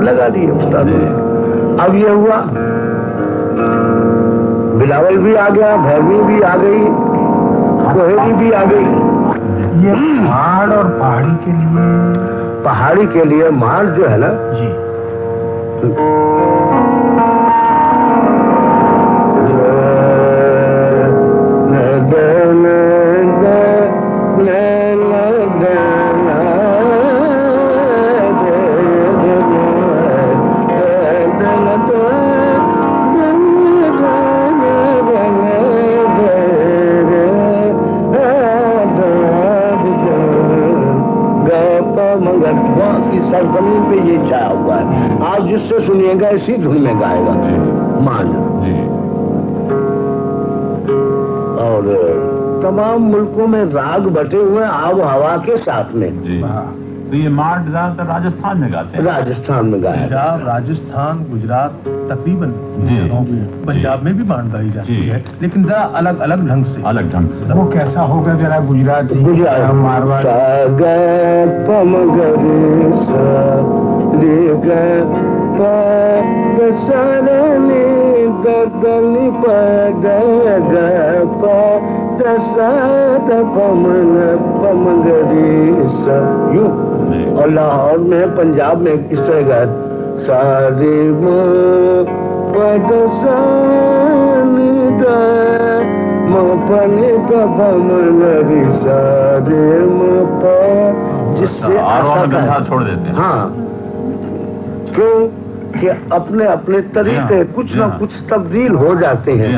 लगा दिए उस्ताद ने। अब ये हुआ, बिलावल भी आ गया, भैरवी भी आ गई, कोहरी भी आ गई। ये पहाड़ और पहाड़ी के लिए पहाड़ी के लिए मांड जो है ना जी सरजमीन पे ये छाया हुआ है। आज जिससे सुनिएगा इसी धुन में गाएगा मान। और तमाम मुल्कों में राग बटे हुए आब हवा के साथ में। तो ये मांड ज्यादातर राजस्थान में गाते हैं। राजस्थान में गाया। पंजाब, राजस्थान, गुजरात, तकरीबन पंजाब में भी मांड गाई जाती है, लेकिन जरा अलग अलग ढंग से। अलग ढंग से वो कैसा होगा जरा गुजराती मारवाड़ और लाहौर में पंजाब में इस तरह गाय सारे जिससे गंधा छोड़ देते हैं। हाँ, क्यों कि अपने अपने तरीके कुछ न कुछ तब्दील हो जाते हैं।